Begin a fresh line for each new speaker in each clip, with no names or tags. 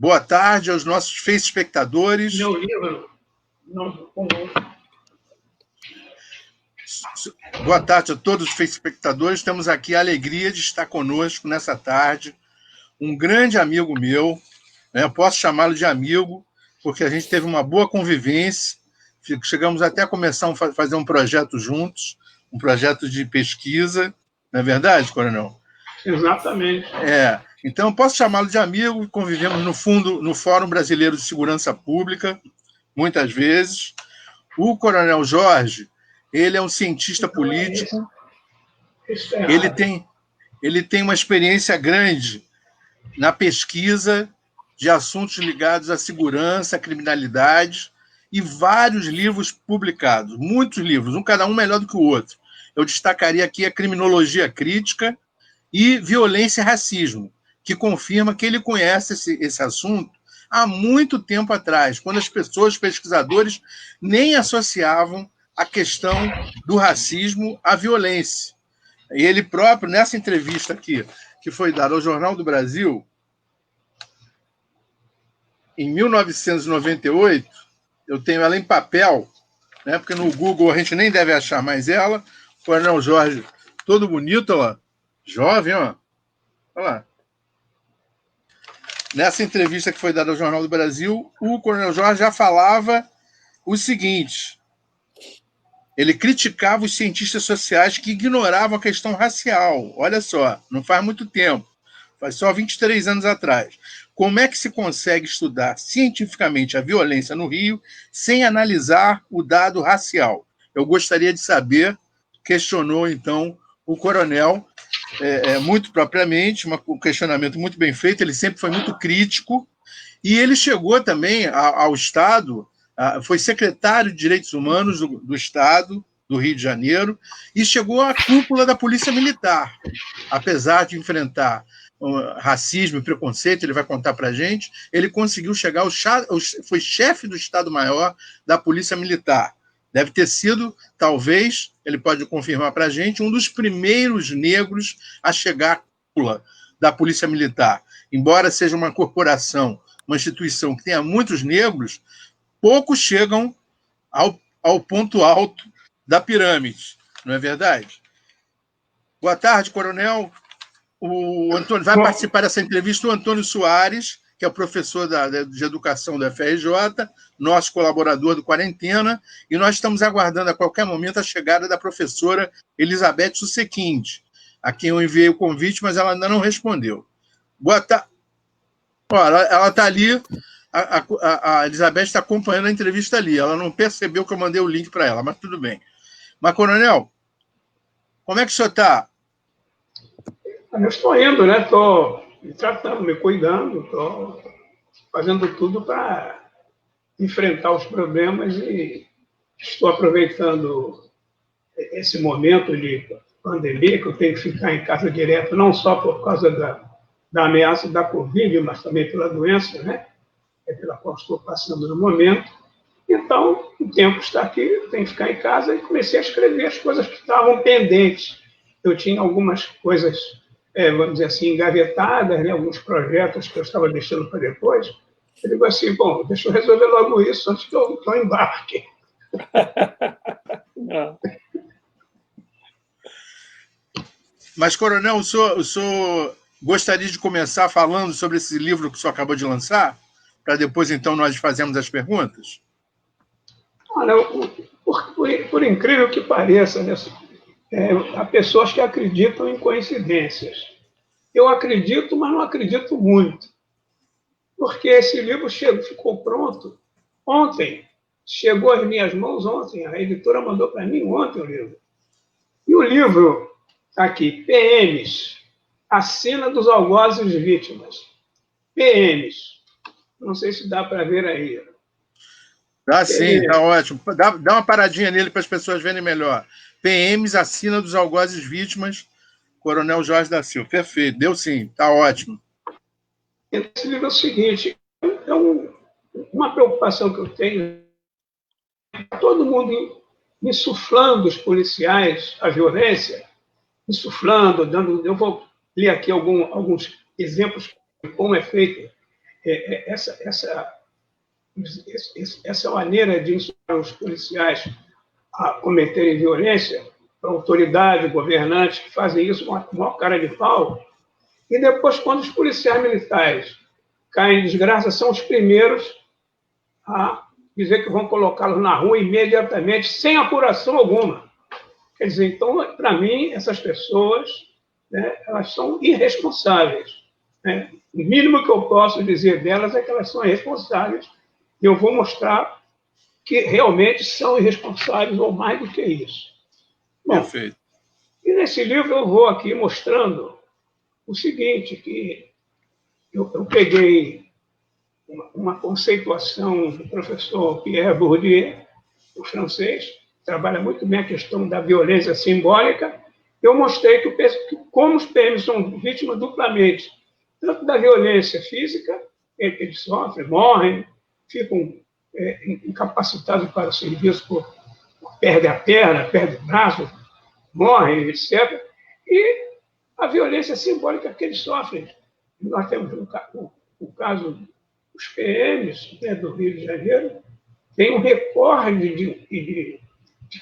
Boa tarde aos nossos espectadores.
Meu livro. Não.
Boa tarde a todos os espectadores. Temos aqui a alegria de estar conosco nessa tarde um grande amigo meu, né? Posso chamá-lo de amigo, porque a gente teve uma boa convivência, chegamos até a começar a fazer um projeto juntos, um projeto de pesquisa, não é verdade, Coronel?
Exatamente.
Então, eu posso chamá-lo de amigo, convivemos no Fórum Brasileiro de Segurança Pública, muitas vezes. O Coronel Jorge, ele é um cientista político, ele tem uma experiência grande na pesquisa de assuntos ligados à segurança, à criminalidade, e vários livros publicados, muitos livros, cada um melhor do que o outro. Eu destacaria aqui a Criminologia Crítica e Violência e Racismo, que confirma que ele conhece esse assunto há muito tempo atrás, quando as pessoas, pesquisadores, nem associavam a questão do racismo à violência. E ele próprio, nessa entrevista aqui, que foi dada ao Jornal do Brasil, em 1998, eu tenho ela em papel, né, porque no Google a gente nem deve achar mais ela. O Coronel Jorge, todo bonito, ó, jovem, ó. Olha lá. Nessa entrevista que foi dada ao Jornal do Brasil, o Coronel Jorge já falava o seguinte: ele criticava os cientistas sociais que ignoravam a questão racial. Olha só, não faz muito tempo, faz só 23 anos atrás. Como é que se consegue estudar cientificamente a violência no Rio sem analisar o dado racial? Eu gostaria de saber, questionou então o coronel, muito propriamente, um questionamento muito bem feito, ele sempre foi muito crítico, e ele chegou também ao Estado, foi secretário de Direitos Humanos do Estado, do Rio de Janeiro, e chegou à cúpula da Polícia Militar, apesar de enfrentar racismo e preconceito, ele vai contar para a gente, ele conseguiu chegar, foi chefe do Estado-Maior da Polícia Militar. Deve ter sido, talvez, ele pode confirmar para a gente, um dos primeiros negros a chegar à cúpula da Polícia Militar. Embora seja uma corporação, uma instituição que tenha muitos negros, poucos chegam ao ponto alto da pirâmide, não é verdade? Boa tarde, coronel. O Antônio vai participar dessa entrevista o Antônio Soares, que é o professor de educação da FRJ, nosso colaborador do Quarentena, e nós estamos aguardando a qualquer momento a chegada da professora Elizabeth Susequinde, a quem eu enviei o convite, mas ela ainda não respondeu. Boa tarde. Ela está ali, a Elizabeth está acompanhando a entrevista ali, ela não percebeu que eu mandei o link para ela, mas tudo bem. Mas, coronel, como é que o senhor está?
Eu estou indo, né? Estou me tratando, me cuidando, estou fazendo tudo para enfrentar os problemas e estou aproveitando esse momento de pandemia, que eu tenho que ficar em casa direto, não só por causa da ameaça da Covid, mas também pela doença, né? Pela qual estou passando no momento. Então, o tempo está aqui, eu tenho que ficar em casa, e comecei a escrever as coisas que estavam pendentes. Eu tinha algumas coisas, vamos dizer assim, engavetadas, né? Alguns projetos que eu estava deixando para depois. Eu digo assim, bom, deixa eu resolver logo isso antes que eu embarque.
Mas, coronel, o senhor gostaria de começar falando sobre esse livro que o senhor acabou de lançar? Para depois, então, nós fazermos as perguntas?
Olha, por incrível que pareça, né? Há pessoas que acreditam em coincidências. Eu acredito, mas não acredito muito. Porque esse livro ficou pronto ontem. Chegou às minhas mãos ontem. A editora mandou para mim ontem o livro. E o livro, aqui, PMs, a Sina dos Algozes Vítimas. PMs. Não sei se dá para ver aí.
Ah, sim, está ótimo. Dá uma paradinha nele para as pessoas verem melhor. PMs, a Sina dos Algozes Vítimas, Coronel Jorge da Silva. Perfeito, deu sim, está ótimo.
Esse livro é o seguinte, uma preocupação que eu tenho, todo mundo insuflando os policiais a violência, insuflando, eu vou ler aqui alguns exemplos de como é feito essa maneira de ensinar os policiais a cometerem violência, a autoridade, governantes que fazem isso com a maior cara de pau, e depois, quando os policiais militares caem em desgraça, são os primeiros a dizer que vão colocá-los na rua imediatamente, sem apuração alguma. Quer dizer, então, para mim, essas pessoas, né, elas são irresponsáveis. Né? O mínimo que eu posso dizer delas é que elas são irresponsáveis, e eu vou mostrar que realmente são irresponsáveis, ou mais do que isso. Bom,
perfeito.
E nesse livro eu vou aqui mostrando o seguinte, que eu peguei uma conceituação do professor Pierre Bourdieu, o francês, trabalha muito bem a questão da violência simbólica. Eu mostrei que como os PMs são vítimas duplamente, tanto da violência física, eles sofrem, morrem, ficam incapacitados para o serviço, perdem a perna, perdem o braço, morrem, etc. E a violência simbólica que eles sofrem. Nós temos o caso dos PMs, né, do Rio de Janeiro, tem um recorde de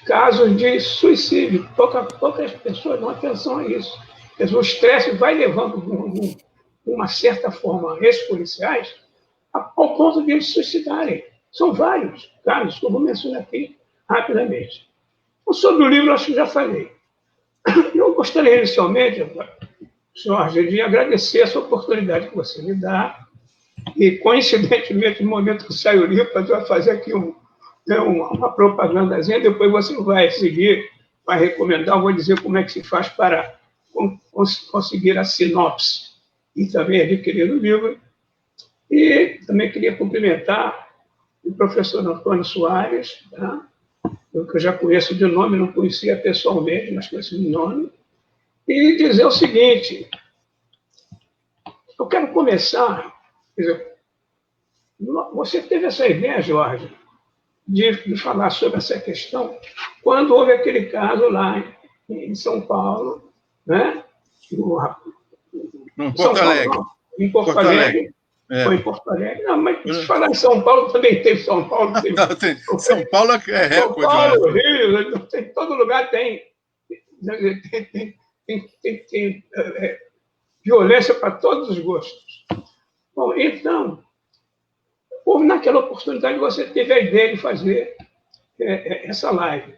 casos de suicídio. Poucas pessoas dão atenção a isso. O estresse vai levando, de uma certa forma, esses policiais ao ponto de eles se suicidarem. São vários casos que eu vou mencionar aqui rapidamente. Sobre o livro, acho que já falei. Eu gostaria inicialmente, Jorge, de agradecer essa oportunidade que você me dá. E, coincidentemente, no momento que sai o livro, eu vou fazer aqui uma propagandazinha, depois você vai seguir, vai recomendar, eu vou dizer como é que se faz para conseguir a sinopse e também adquirir o livro. E também queria cumprimentar o professor Antônio Soares, tá? Que eu já conheço de nome, não conhecia pessoalmente, mas conheço de nome, e dizer o seguinte: eu quero começar, quer dizer, você teve essa ideia, Jorge, de falar sobre essa questão quando houve aquele caso lá em São Paulo, né?
Em Porto Alegre.
Em Porto Alegre. Foi em Porto Alegre. Não, mas se falar em São Paulo, também teve São Paulo. Teve...
Não, São Paulo é recorde.
São Paulo, Rio, todo lugar tem violência para todos os gostos. Bom, então, naquela oportunidade você teve a ideia de fazer essa live.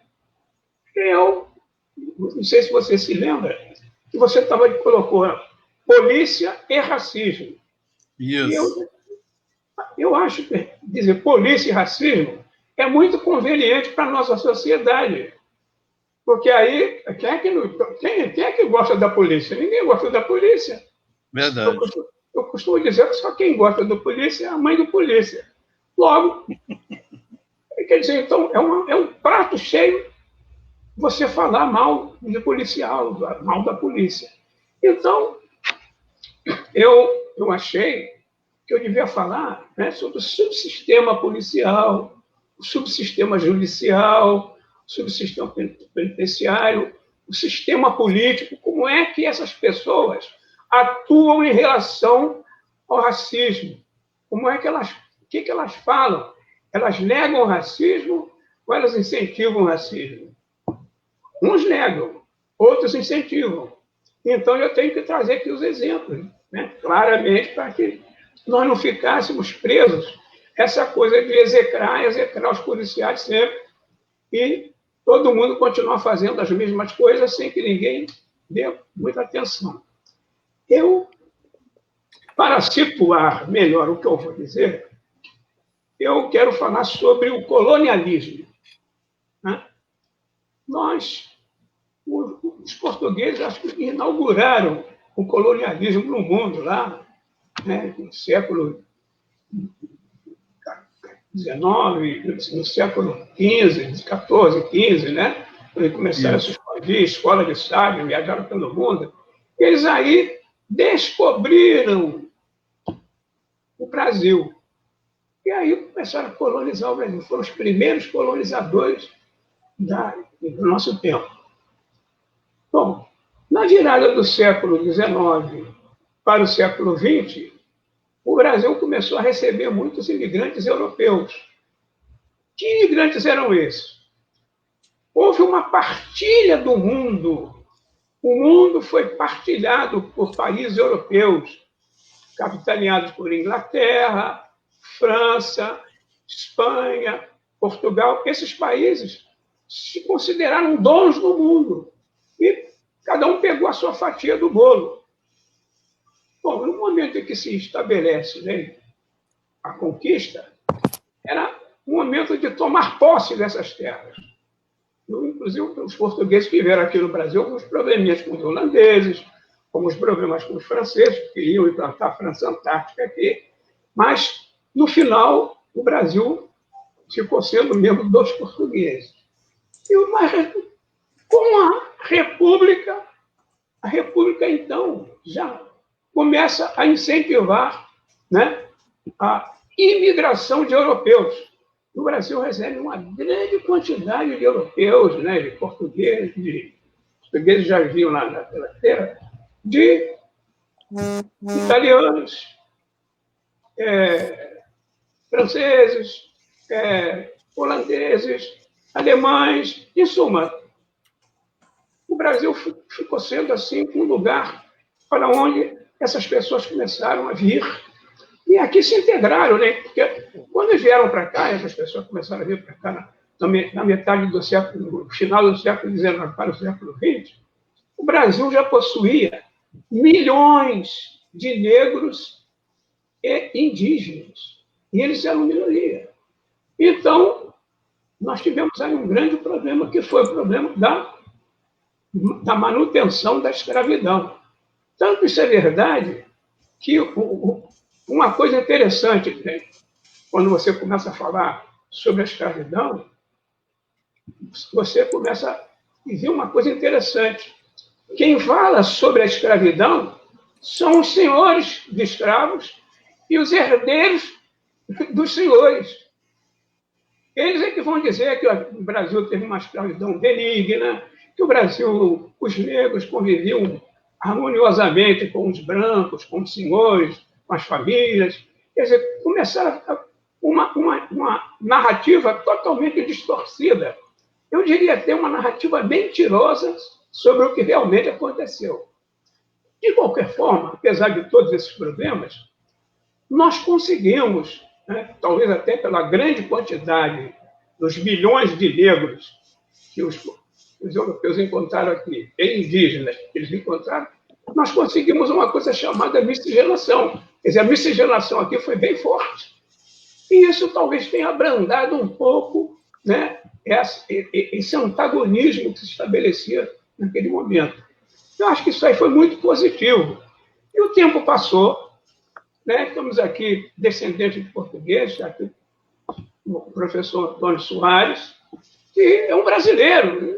Eu, não sei se você se lembra, que você colocou polícia e racismo.
Isso.
Eu acho que dizer polícia e racismo é muito conveniente para a nossa sociedade. Porque aí, quem é que gosta da polícia? Ninguém gosta da polícia.
Verdade.
Eu costumo dizer que só quem gosta da polícia é a mãe do polícia. Logo, quer dizer, então, é um prato cheio você falar mal de policial, mal da polícia. Então, eu achei que eu devia falar, né, sobre o subsistema policial, o subsistema judicial, o subsistema penitenciário, o sistema político, como é que essas pessoas atuam em relação ao racismo, como é que o que elas falam? Elas negam o racismo ou elas incentivam o racismo? Uns negam, outros incentivam. Então, eu tenho que trazer aqui os exemplos, né, claramente, para que nós não ficássemos presos essa coisa de execrar os policiais sempre e todo mundo continuar fazendo as mesmas coisas sem que ninguém dê muita atenção. Para situar melhor o que eu vou dizer, eu quero falar sobre o colonialismo. Né? Os portugueses, acho que inauguraram o colonialismo no mundo, lá, né, no século XIX, no século XV, XIV, XV, né? Quando começaram a se expandir, escola de sábio, viajaram pelo mundo. Eles aí descobriram o Brasil. E aí começaram a colonizar o Brasil. Foram os primeiros colonizadores do nosso tempo. Bom, na virada do século XIX para o século XX, o Brasil começou a receber muitos imigrantes europeus. Que imigrantes eram esses? Houve uma partilha do mundo. O mundo foi partilhado por países europeus, capitaneados por Inglaterra, França, Espanha, Portugal. Esses países se consideraram donos do mundo. E cada um pegou a sua fatia do bolo. Bom, no momento em que se estabelece, né, a conquista, era um momento de tomar posse dessas terras. Inclusive, os portugueses que vieram aqui no Brasil com os probleminhas com os holandeses, com os problemas com os franceses, que queriam implantar a França Antártica aqui. Mas, no final, o Brasil ficou sendo membro dos portugueses. Com a República, então, já começa a incentivar, né, a imigração de europeus. No Brasil recebe uma grande quantidade de europeus, né, de portugueses, portugueses já viviam na terra, de italianos, franceses, holandeses, alemães, em suma. O Brasil ficou sendo assim um lugar para onde essas pessoas começaram a vir e aqui se integraram, né? Porque quando eles vieram para cá, essas pessoas começaram a vir para cá na metade do século, no final do século XIX para o século XX, o Brasil já possuía milhões de negros e indígenas, e eles eram minoria. Então, nós tivemos aí um grande problema, que foi o problema da manutenção da escravidão. Tanto isso é verdade que uma coisa interessante, né, quando você começa a falar sobre a escravidão, você começa a ver uma coisa interessante. Quem fala sobre a escravidão são os senhores de escravos e os herdeiros dos senhores. Eles é que vão dizer que o Brasil teve uma escravidão benigna, que o Brasil, os negros conviviam harmoniosamente com os brancos, com os senhores, com as famílias. Quer dizer, começaram uma narrativa totalmente distorcida. Eu diria até uma narrativa mentirosa sobre o que realmente aconteceu. De qualquer forma, apesar de todos esses problemas, nós conseguimos, né, talvez até pela grande quantidade dos milhões de negros que os europeus encontraram aqui, e indígenas que eles encontraram, nós conseguimos uma coisa chamada miscigenação. Quer dizer, a miscigenação aqui foi bem forte. E isso talvez tenha abrandado um pouco, né, esse antagonismo que se estabelecia naquele momento. Eu acho que isso aí foi muito positivo. E o tempo passou, né? Estamos aqui descendentes de portugueses, aqui o professor Antônio Soares, que é um brasileiro,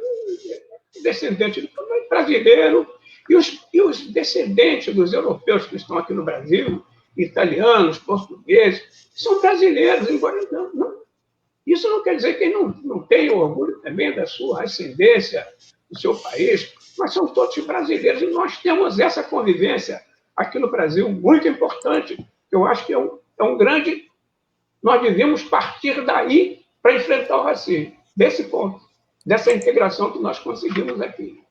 descendente de brasileiro, e os descendentes dos europeus que estão aqui no Brasil, italianos, portugueses, são brasileiros, embora não. Isso não quer dizer que não tenham orgulho também da sua ascendência, do seu país, mas são todos brasileiros, e nós temos essa convivência aqui no Brasil muito importante. Eu acho que é um grande... Nós devemos partir daí para enfrentar o racismo, desse ponto, dessa integração que nós conseguimos aqui,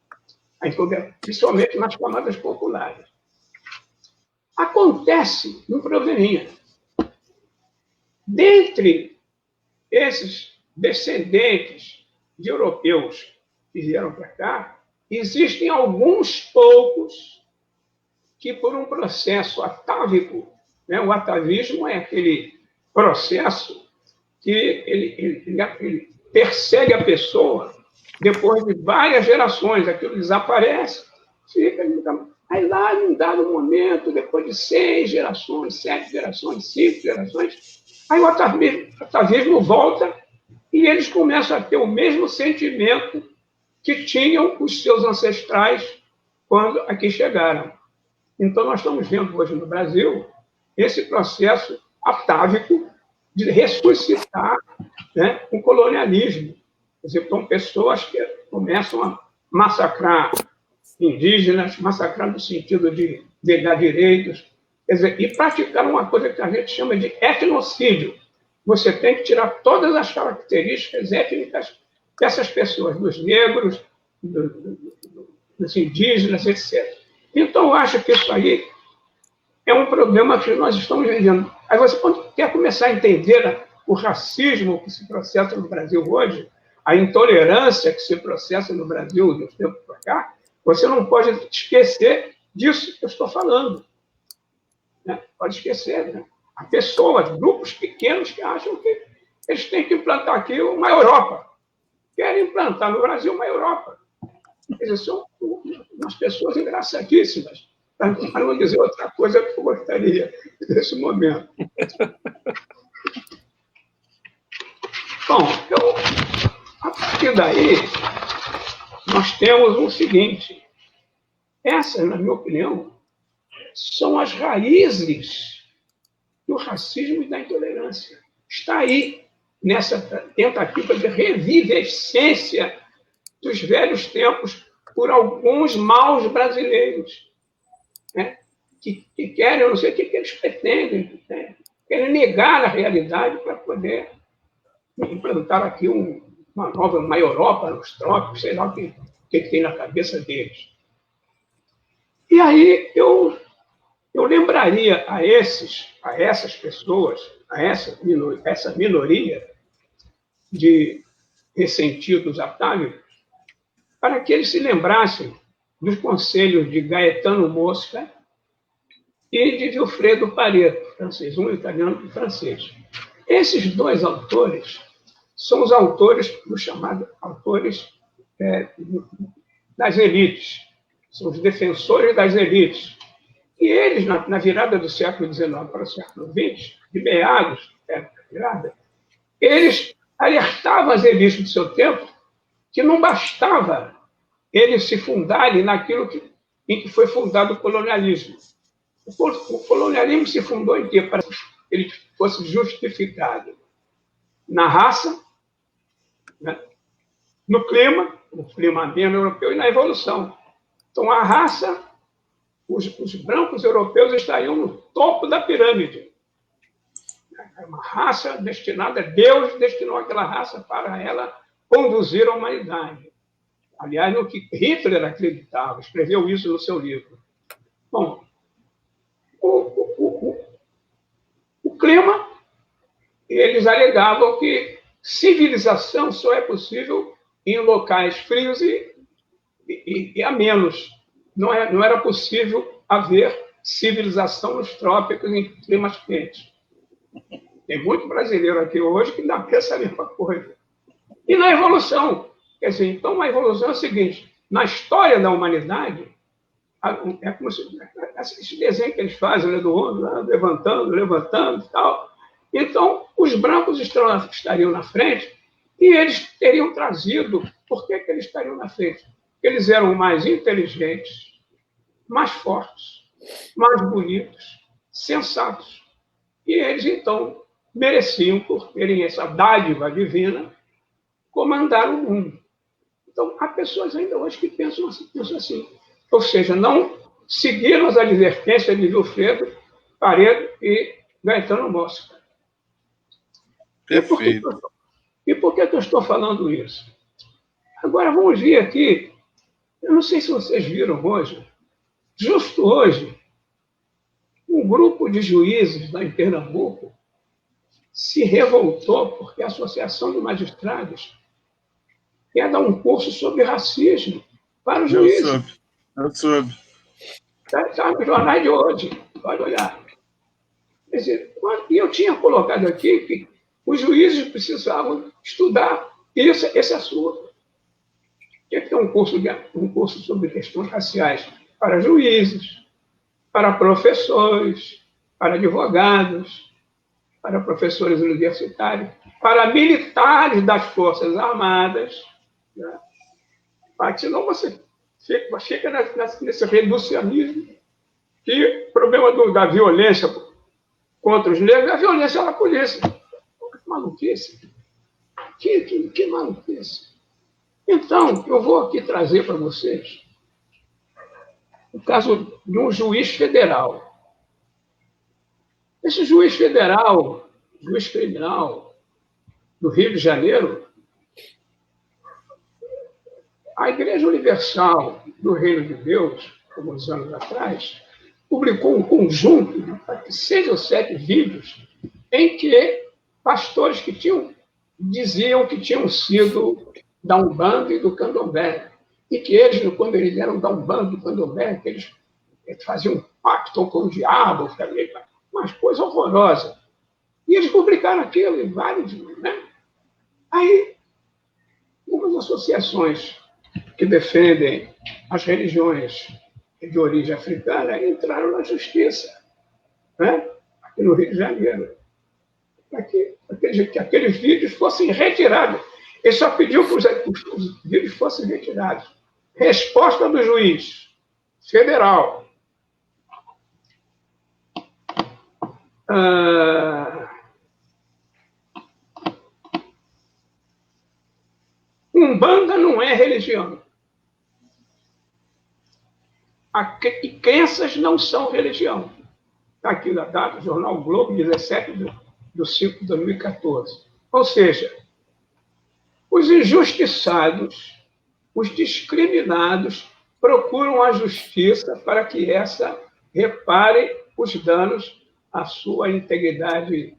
principalmente nas camadas populares. Acontece um probleminha. Dentre esses descendentes de europeus que vieram para cá, existem alguns poucos que, por um processo atávico, né, o atavismo é aquele processo que ele persegue a pessoa depois de várias gerações, aquilo desaparece, fica... Aí lá, num dado momento, depois de 6 gerações, 7 gerações, 5 gerações, aí o atavismo volta e eles começam a ter o mesmo sentimento que tinham os seus ancestrais quando aqui chegaram. Então, nós estamos vendo hoje no Brasil esse processo atávico de ressuscitar, né, o colonialismo. Quer dizer, são pessoas que começam a massacrar indígenas, massacrar no sentido de negar direitos Quer dizer, e praticaram uma coisa que a gente chama de etnocídio. Você tem que tirar todas as características étnicas dessas pessoas, dos negros, dos indígenas, etc. Então, eu acho que isso aí é um problema que nós estamos vivendo. Aí você, quando quer começar a entender o racismo que se processa no Brasil hoje, a intolerância que se processa no Brasil de uns tempos para cá, você não pode esquecer disso que eu estou falando. Né? Pode esquecer, né? Há pessoas, grupos pequenos que acham que eles têm que implantar aqui uma Europa. Querem implantar no Brasil uma Europa. Eles são umas pessoas engraçadíssimas. Para não dizer outra coisa que eu gostaria nesse momento. Bom, a partir daí, nós temos o seguinte. Essas, na minha opinião, são as raízes do racismo e da intolerância. Está aí, nessa tentativa de revivescência dos velhos tempos por alguns maus brasileiros, né? que querem, eu não sei o que eles pretendem, né? Querem negar a realidade para poder implantar aqui uma Europa nos trópicos, sei lá o que tem na cabeça deles. E aí eu lembraria a essas pessoas, a essa minoria de ressentidos atávicos, para que eles se lembrassem dos conselhos de Gaetano Mosca e de Vilfredo Pareto, francês, um italiano e um francês. Esses dois autores são os autores dos chamados autores das elites, são os defensores das elites. E eles, na virada do século XIX para o século XX, de meados da virada, eles alertavam as elites do seu tempo que não bastava eles se fundarem naquilo em que foi fundado o colonialismo. O colonialismo se fundou em quê? Para que ele fosse justificado na raça, né? No clima, o clima ambiente europeu e na evolução. Então, a raça, os brancos europeus estariam no topo da pirâmide. É uma raça destinada, Deus destinou aquela raça para ela conduzir a humanidade. Aliás, no que Hitler acreditava, escreveu isso no seu livro. Bom, o clima, eles alegavam que civilização só é possível em locais frios e amenos. Não era possível haver civilização nos trópicos em climas quentes. Tem muito brasileiro aqui hoje que ainda pensa a mesma coisa. E na evolução, quer dizer, então a evolução é o seguinte, na história da humanidade, é como esse desenho que eles fazem, né, do homem, né, levantando e tal. Então, os brancos estariam na frente e eles teriam trazido... Por que eles estariam na frente? Porque eles eram mais inteligentes, mais fortes, mais bonitos, sensatos. E eles, então, mereciam, por terem essa dádiva divina, comandar o mundo. Então, há pessoas ainda hoje que pensam assim. Ou seja, não seguiram as advertências de Vilfredo Pareto e Gaetano Mosca.
Perfeito.
E por que eu estou falando isso? Agora, vamos ver aqui, eu não sei se vocês viram hoje, justo hoje, um grupo de juízes lá em Pernambuco se revoltou porque a Associação de Magistrados quer dar um curso sobre racismo para os juízes.
Eu soube.
Está nos jornais de hoje, pode olhar. Quer dizer, e eu tinha colocado aqui que os juízes precisavam estudar esse assunto. Tinha que ter um curso sobre questões raciais para juízes, para professores, para advogados, para professores universitários, para militares das Forças Armadas, né? Porque senão você fica nesse reducionismo, que o problema da violência contra os negros é a violência da polícia. Que maluquice! Que maluquice! Então, eu vou aqui trazer para vocês o caso de um juiz federal. Esse juiz federal, juiz criminal do Rio de Janeiro, a Igreja Universal do Reino de Deus, alguns anos atrás, publicou um conjunto de 6 ou 7 vídeos em que pastores que diziam que tinham sido da Umbanda e do Candomblé. E que eles, quando eles eram da Umbanda e do Candomblé, que eles faziam um pacto com o diabo, umas coisas horrorosas. E eles publicaram aquilo em vários, né? Aí, algumas associações que defendem as religiões de origem africana entraram na justiça, né? Aqui no Rio de Janeiro, para que aqueles vídeos fossem retirados. Ele só pediu que os vídeos fossem retirados. Resposta do juiz federal. Umbanda não é religião. E crenças não são religião. Está aqui na data, Jornal Globo, 17/5 de 2014. Ou seja, os injustiçados, os discriminados, procuram a justiça para que essa repare os danos à sua integridade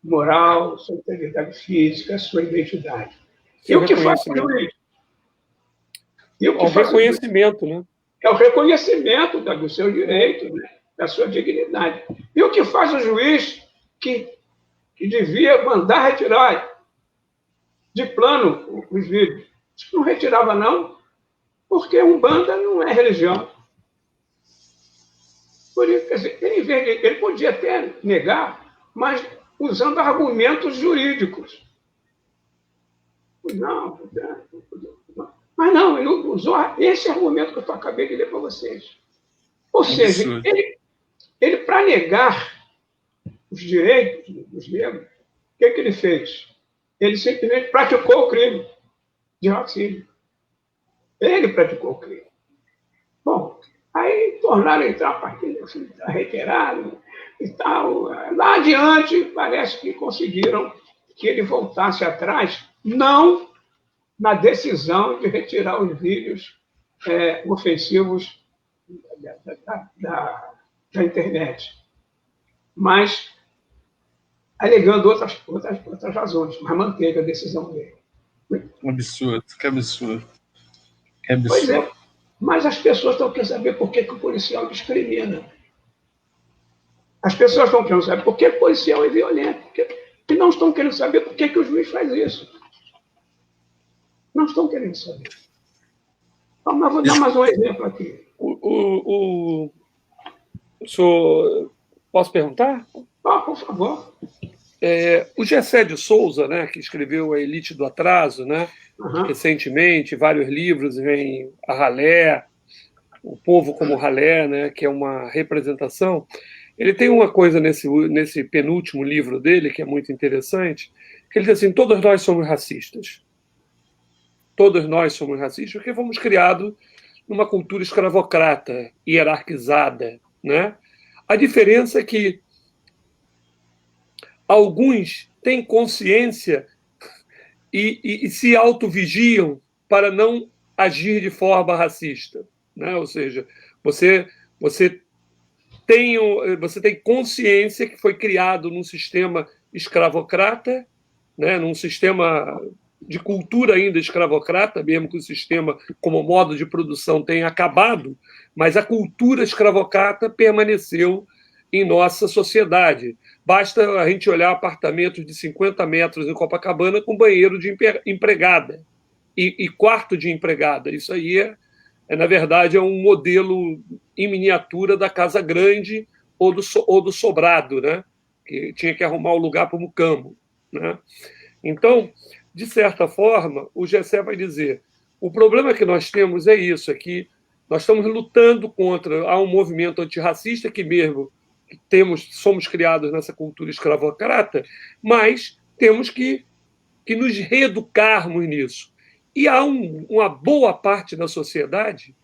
moral, sua integridade física, sua identidade. E o que faz o juiz?
O reconhecimento, né?
É o reconhecimento do seu direito, né? Da sua dignidade. E o que faz o juiz que devia mandar retirar de plano os vídeos? Não retirava, não, porque Umbanda não é religião. Por isso, quer dizer, ele podia até negar, mas usando argumentos jurídicos. Não, mas não, ele usou esse argumento que eu acabei de ler para vocês. Ou seja, ele para negar os direitos dos negros, o que ele fez? Ele simplesmente praticou o crime de racismo. Ele praticou o crime. Bom, aí tornaram entrar a partida, reiterado e tal. Lá adiante, parece que conseguiram que ele voltasse atrás, não na decisão de retirar os vídeos ofensivos da internet, mas alegando outras razões, mas manteve a decisão dele.
Absurdo, que absurdo.
Pois é, mas as pessoas estão querendo saber por que o policial discrimina. As pessoas estão querendo saber por que o policial é violento, e não estão querendo saber por que o juiz faz isso. Não estão querendo saber. Então, mas vou dar mais um exemplo aqui.
O senhor, posso perguntar?
Por favor.
O Gessé de Souza, né, que escreveu A Elite do Atraso, né, recentemente, vários livros, vem A Ralé, O Povo como Ralé, né, que é uma representação. Ele tem uma coisa nesse penúltimo livro dele, que é muito interessante, que ele diz assim: todos nós somos racistas. Todos nós somos racistas porque fomos criados numa cultura escravocrata, hierarquizada, né? A diferença é que alguns têm consciência e se autovigiam para não agir de forma racista, né? Ou seja, você tem consciência que foi criado num sistema escravocrata, né? Num sistema de cultura ainda escravocrata, mesmo que o sistema, como modo de produção, tenha acabado, mas a cultura escravocrata permaneceu em nossa sociedade. Basta a gente olhar apartamentos de 50 metros em Copacabana com banheiro de empregada e quarto de empregada. Isso aí na verdade, é um modelo em miniatura da Casa Grande ou do sobrado, né? Que tinha que arrumar o lugar para o mucambo, né? Então, de certa forma, o Gessé vai dizer: o problema que nós temos é isso, é que nós estamos lutando contra um movimento antirracista que mesmo somos criados nessa cultura escravocrata, mas temos que nos reeducarmos nisso. E há uma boa parte da sociedade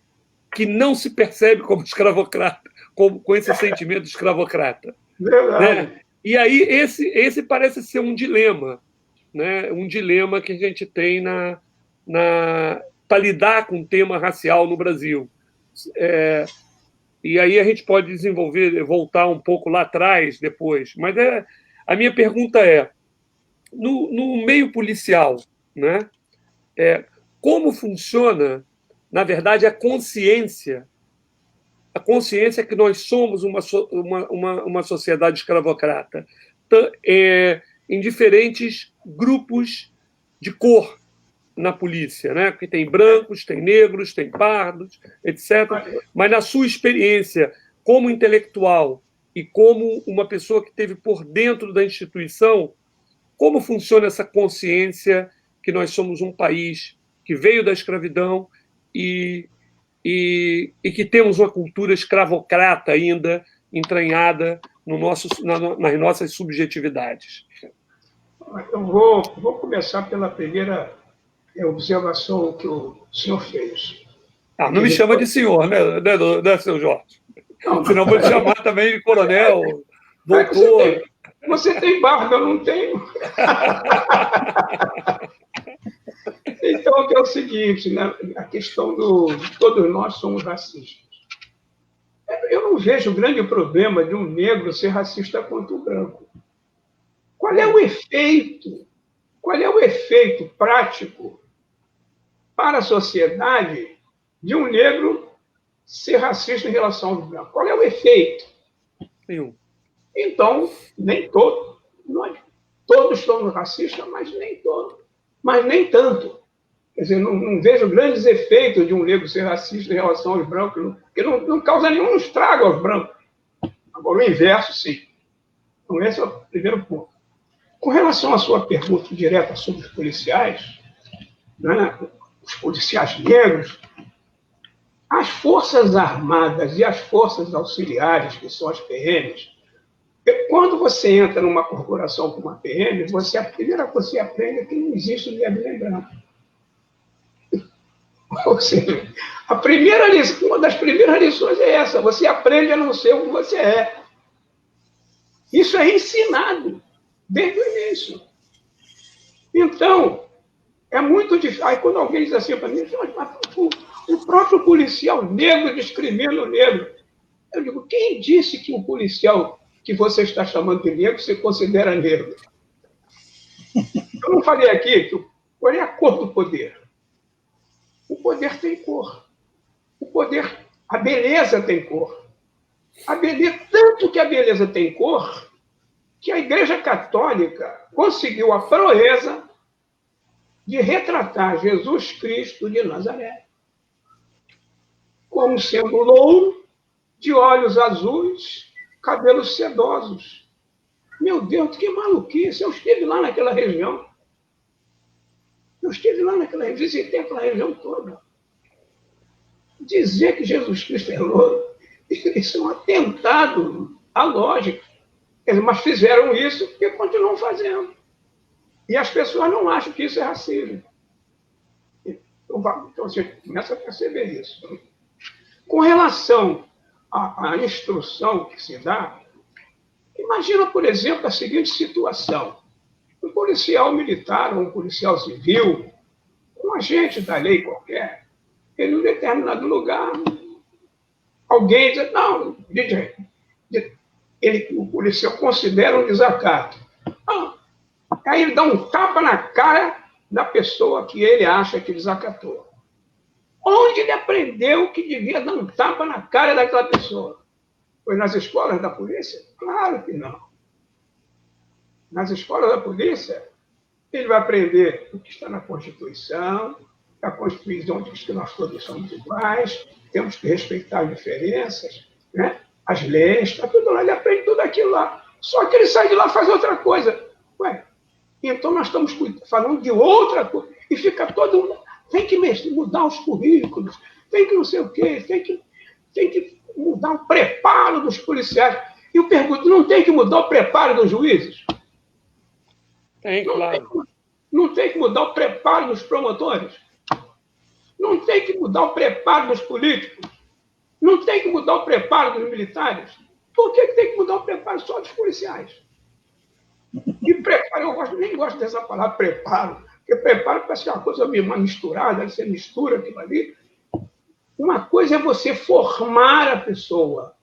que não se percebe como escravocrata, com esse sentimento escravocrata.
Verdade.
Né? E aí esse parece ser um dilema, né? Um dilema que a gente tem para lidar com o tema racial no Brasil. E aí a gente pode voltar um pouco lá atrás depois. Mas a minha pergunta é, no meio policial, né? Como funciona, na verdade, a consciência que nós somos uma sociedade escravocrata, em diferentes grupos de cor na polícia, né? Porque tem brancos, tem negros, tem pardos, etc. Mas na sua experiência como intelectual e como uma pessoa que esteve por dentro da instituição, como funciona essa consciência que nós somos um país que veio da escravidão e que temos uma cultura escravocrata ainda entranhada nas nossas subjetividades?
Eu vou começar pela primeira observação que o senhor fez.
Não me chama de senhor, né, seu Jorge?
Não,
senão vou te chamar também de coronel, doutor.
Você tem barba, eu não tenho. Então, é o seguinte, né? A questão todos nós somos racistas. Eu não vejo grande problema de um negro ser racista contra o branco. Qual é o efeito prático para a sociedade de um negro ser racista em relação ao branco? Qual é o efeito?
Nenhum.
Então, nem todos. Nós todos somos racistas, mas nem todos. Mas nem tanto. Quer dizer, não vejo grandes efeitos de um negro ser racista em relação aos brancos, porque não causa nenhum estrago aos brancos. Agora, o inverso, sim. Então, esse é o primeiro ponto. Com relação à sua pergunta direta sobre os policiais, né, os policiais negros, as Forças Armadas e as Forças Auxiliares, que são as PMs, quando você entra numa corporação como a PM, a primeira coisa que você aprende é que não existe negro branco. Ou seja, uma das primeiras lições é essa: você aprende a não ser o que você é. Isso é ensinado desde o início. Então, é muito difícil. Aí, quando alguém diz assim para mim, o próprio policial negro discrimina o negro. Eu digo, quem disse que o policial que você está chamando de negro se considera negro? Eu não falei aqui qual é a cor do poder. O poder tem cor. A beleza tem cor. Tanto que a beleza tem cor, que a Igreja Católica conseguiu a proeza de retratar Jesus Cristo de Nazaré como sendo louro, de olhos azuis, cabelos sedosos. Meu Deus, que maluquice! Eu estive lá naquela região. Visitei aquela região toda. Dizer que Jesus Cristo é louro, isso é um atentado à lógica. Mas fizeram isso e continuam fazendo. E as pessoas não acham que isso é racismo. Então você começa a perceber isso. Com relação à instrução que se dá, imagina, por exemplo, a seguinte situação. Um policial militar ou um policial civil, um agente da lei qualquer, ele, em um determinado lugar, alguém diz, não, o policial considera um desacato. Aí ele dá um tapa na cara da pessoa que ele acha que desacatou. Onde ele aprendeu que devia dar um tapa na cara daquela pessoa? Foi nas escolas da polícia? Claro que não. Nas escolas da polícia, ele vai aprender o que está na Constituição, a Constituição diz que nós todos somos iguais, temos que respeitar as diferenças, né? As leis, está tudo lá, ele aprende tudo aquilo lá. Só que ele sai de lá e faz outra coisa. Então nós estamos falando de outra coisa. E fica todo mundo, tem que mudar os currículos, tem que não sei o quê, tem que mudar o preparo dos policiais. E eu pergunto, não tem que mudar o preparo dos juízes?
Tem, claro.
Não tem que mudar o preparo dos promotores? Não tem que mudar o preparo dos políticos? Não tem que mudar o preparo dos militares? Por que tem que mudar o preparo só dos policiais? E preparo, nem gosto dessa palavra preparo, porque preparo parece que é uma coisa uma misturada, você mistura aquilo ali. Uma coisa é você formar a pessoa,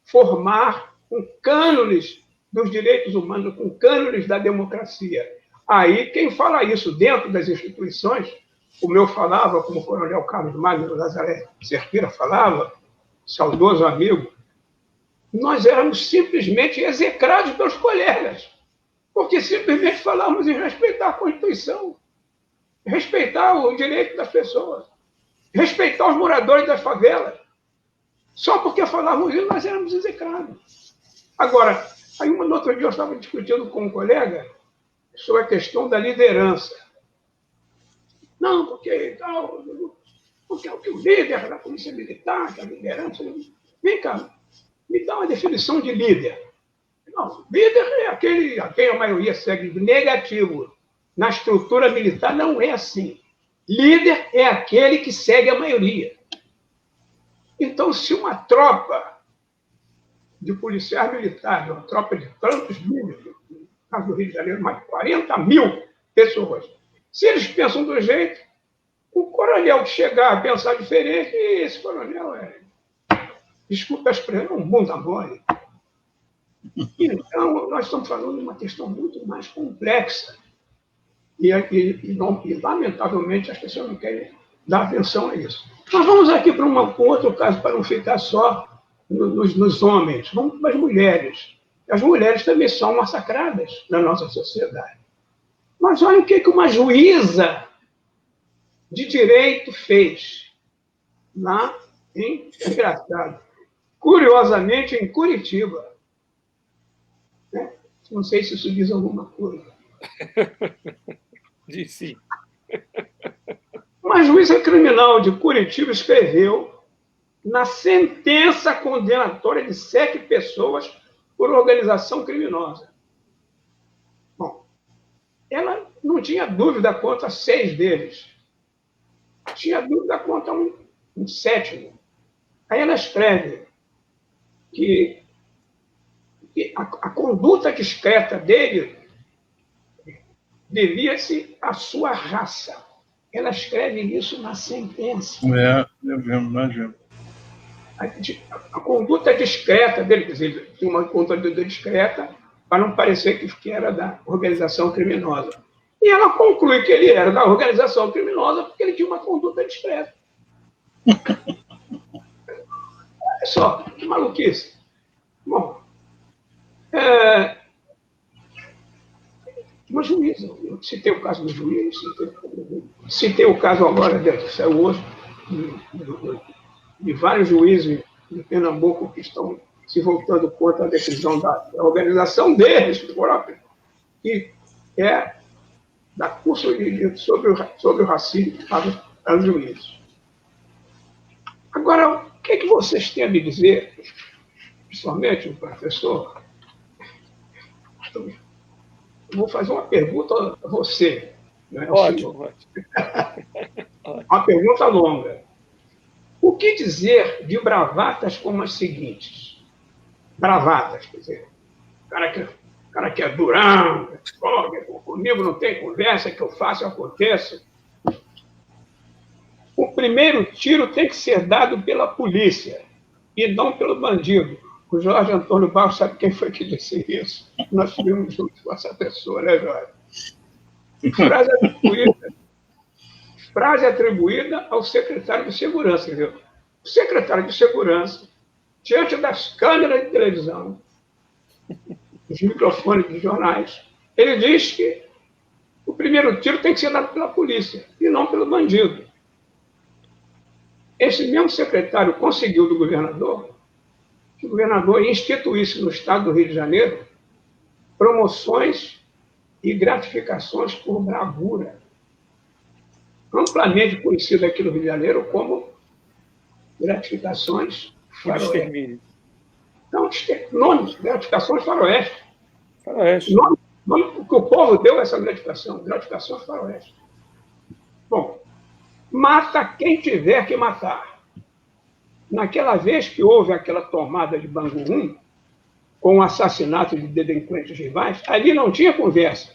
formar com cânones dos direitos humanos, com cânones da democracia. Aí, quem fala isso dentro das instituições, como eu falava, como o coronel Carlos Magno Nazaré Cerqueira falava, saudoso amigo, nós éramos simplesmente execrados pelos colegas, porque simplesmente falávamos em respeitar a Constituição, respeitar o direito das pessoas, respeitar os moradores das favelas. Só porque falávamos isso, nós éramos execrados. Agora, aí no outro dia eu estava discutindo com um colega sobre a questão da liderança. Não, porque o líder da polícia militar, que é a liderança... Vem cá, me dá uma definição de líder. Não, líder é aquele a quem a maioria segue negativo. Na estrutura militar não é assim. Líder é aquele que segue a maioria. Então, se uma tropa de policiais militares, uma tropa de tantos mil, no caso do Rio de Janeiro, mais de 40 mil pessoas, se eles pensam do jeito, o coronel que chegar a pensar diferente, esse coronel desculpa a expressão, um bunda mole. Então, nós estamos falando de uma questão muito mais complexa. E, lamentavelmente, as pessoas não querem dar atenção a isso. Mas vamos aqui para um outro caso, para não ficar só nos homens. Vamos para as mulheres. As mulheres também são massacradas na nossa sociedade. Mas olha o que uma juíza de direito fez lá em engraçado. Curiosamente, em Curitiba. Né? Não sei se isso diz alguma coisa.
Diz sim.
Uma juíza criminal de Curitiba escreveu na sentença condenatória de 7 pessoas por organização criminosa. Bom, ela não tinha dúvida quanto a 6 deles. Tinha dúvida quanto a um 7º. Aí ela escreve que a conduta discreta dele devia-se à sua raça. Ela escreve isso na sentença.
Eu imagino.
A conduta discreta dele, quer dizer, tinha uma conduta discreta para não parecer que era da organização criminosa. E ela conclui que ele era da organização criminosa porque ele tinha uma conduta discreta. Olha só, que maluquice. Bom, uma juíza, eu citei o caso do juiz, citei o caso agora, que saiu hoje, de vários juízes de Pernambuco que estão se voltando contra a decisão da organização deles próprios, que é da curso sobre o racismo para os juízes. Agora, o que vocês têm a me dizer, principalmente o professor? Eu vou fazer uma pergunta a você. Né,
ótimo.
Uma pergunta longa. O que dizer de bravatas como as seguintes? Bravatas, quer dizer, o cara que é durão, comigo não tem conversa, que eu faço, aconteça. O primeiro tiro tem que ser dado pela polícia e não pelo bandido. O Jorge Antônio Barros sabe quem foi que disse isso. Nós tivemos juntos com essa pessoa, né, Jorge? Frase atribuída ao secretário de Segurança. Entendeu? O secretário de Segurança, diante das câmeras de televisão, dos microfones dos jornais, ele diz que o primeiro tiro tem que ser dado pela polícia e não pelo bandido. Esse mesmo secretário conseguiu do governador que o governador instituísse no estado do Rio de Janeiro promoções e gratificações por bravura, amplamente conhecido aqui no Rio de Janeiro como gratificações faroeste. Então, nomes, gratificações faroeste. Nome que o povo deu essa gratificação, gratificações faroeste. Bom, mata quem tiver que matar. Naquela vez que houve aquela tomada de Bangu 1, com o assassinato de delinquentes rivais, ali não tinha conversa.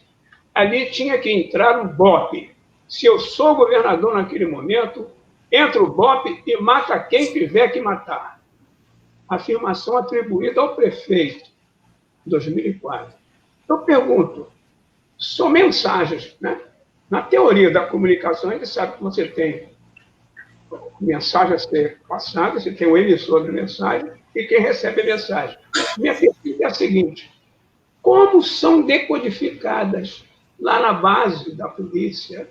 Ali tinha que entrar o BOPE. Se eu sou governador naquele momento, entra o BOPE e mata quem tiver que matar. Afirmação atribuída ao prefeito, em 2004. Eu pergunto, são mensagens, né? Na teoria da comunicação, a gente sabe que você tem mensagem a ser passada, você tem o emissor da mensagem e quem recebe a mensagem. Minha pergunta é a seguinte: como são decodificadas lá na base da polícia,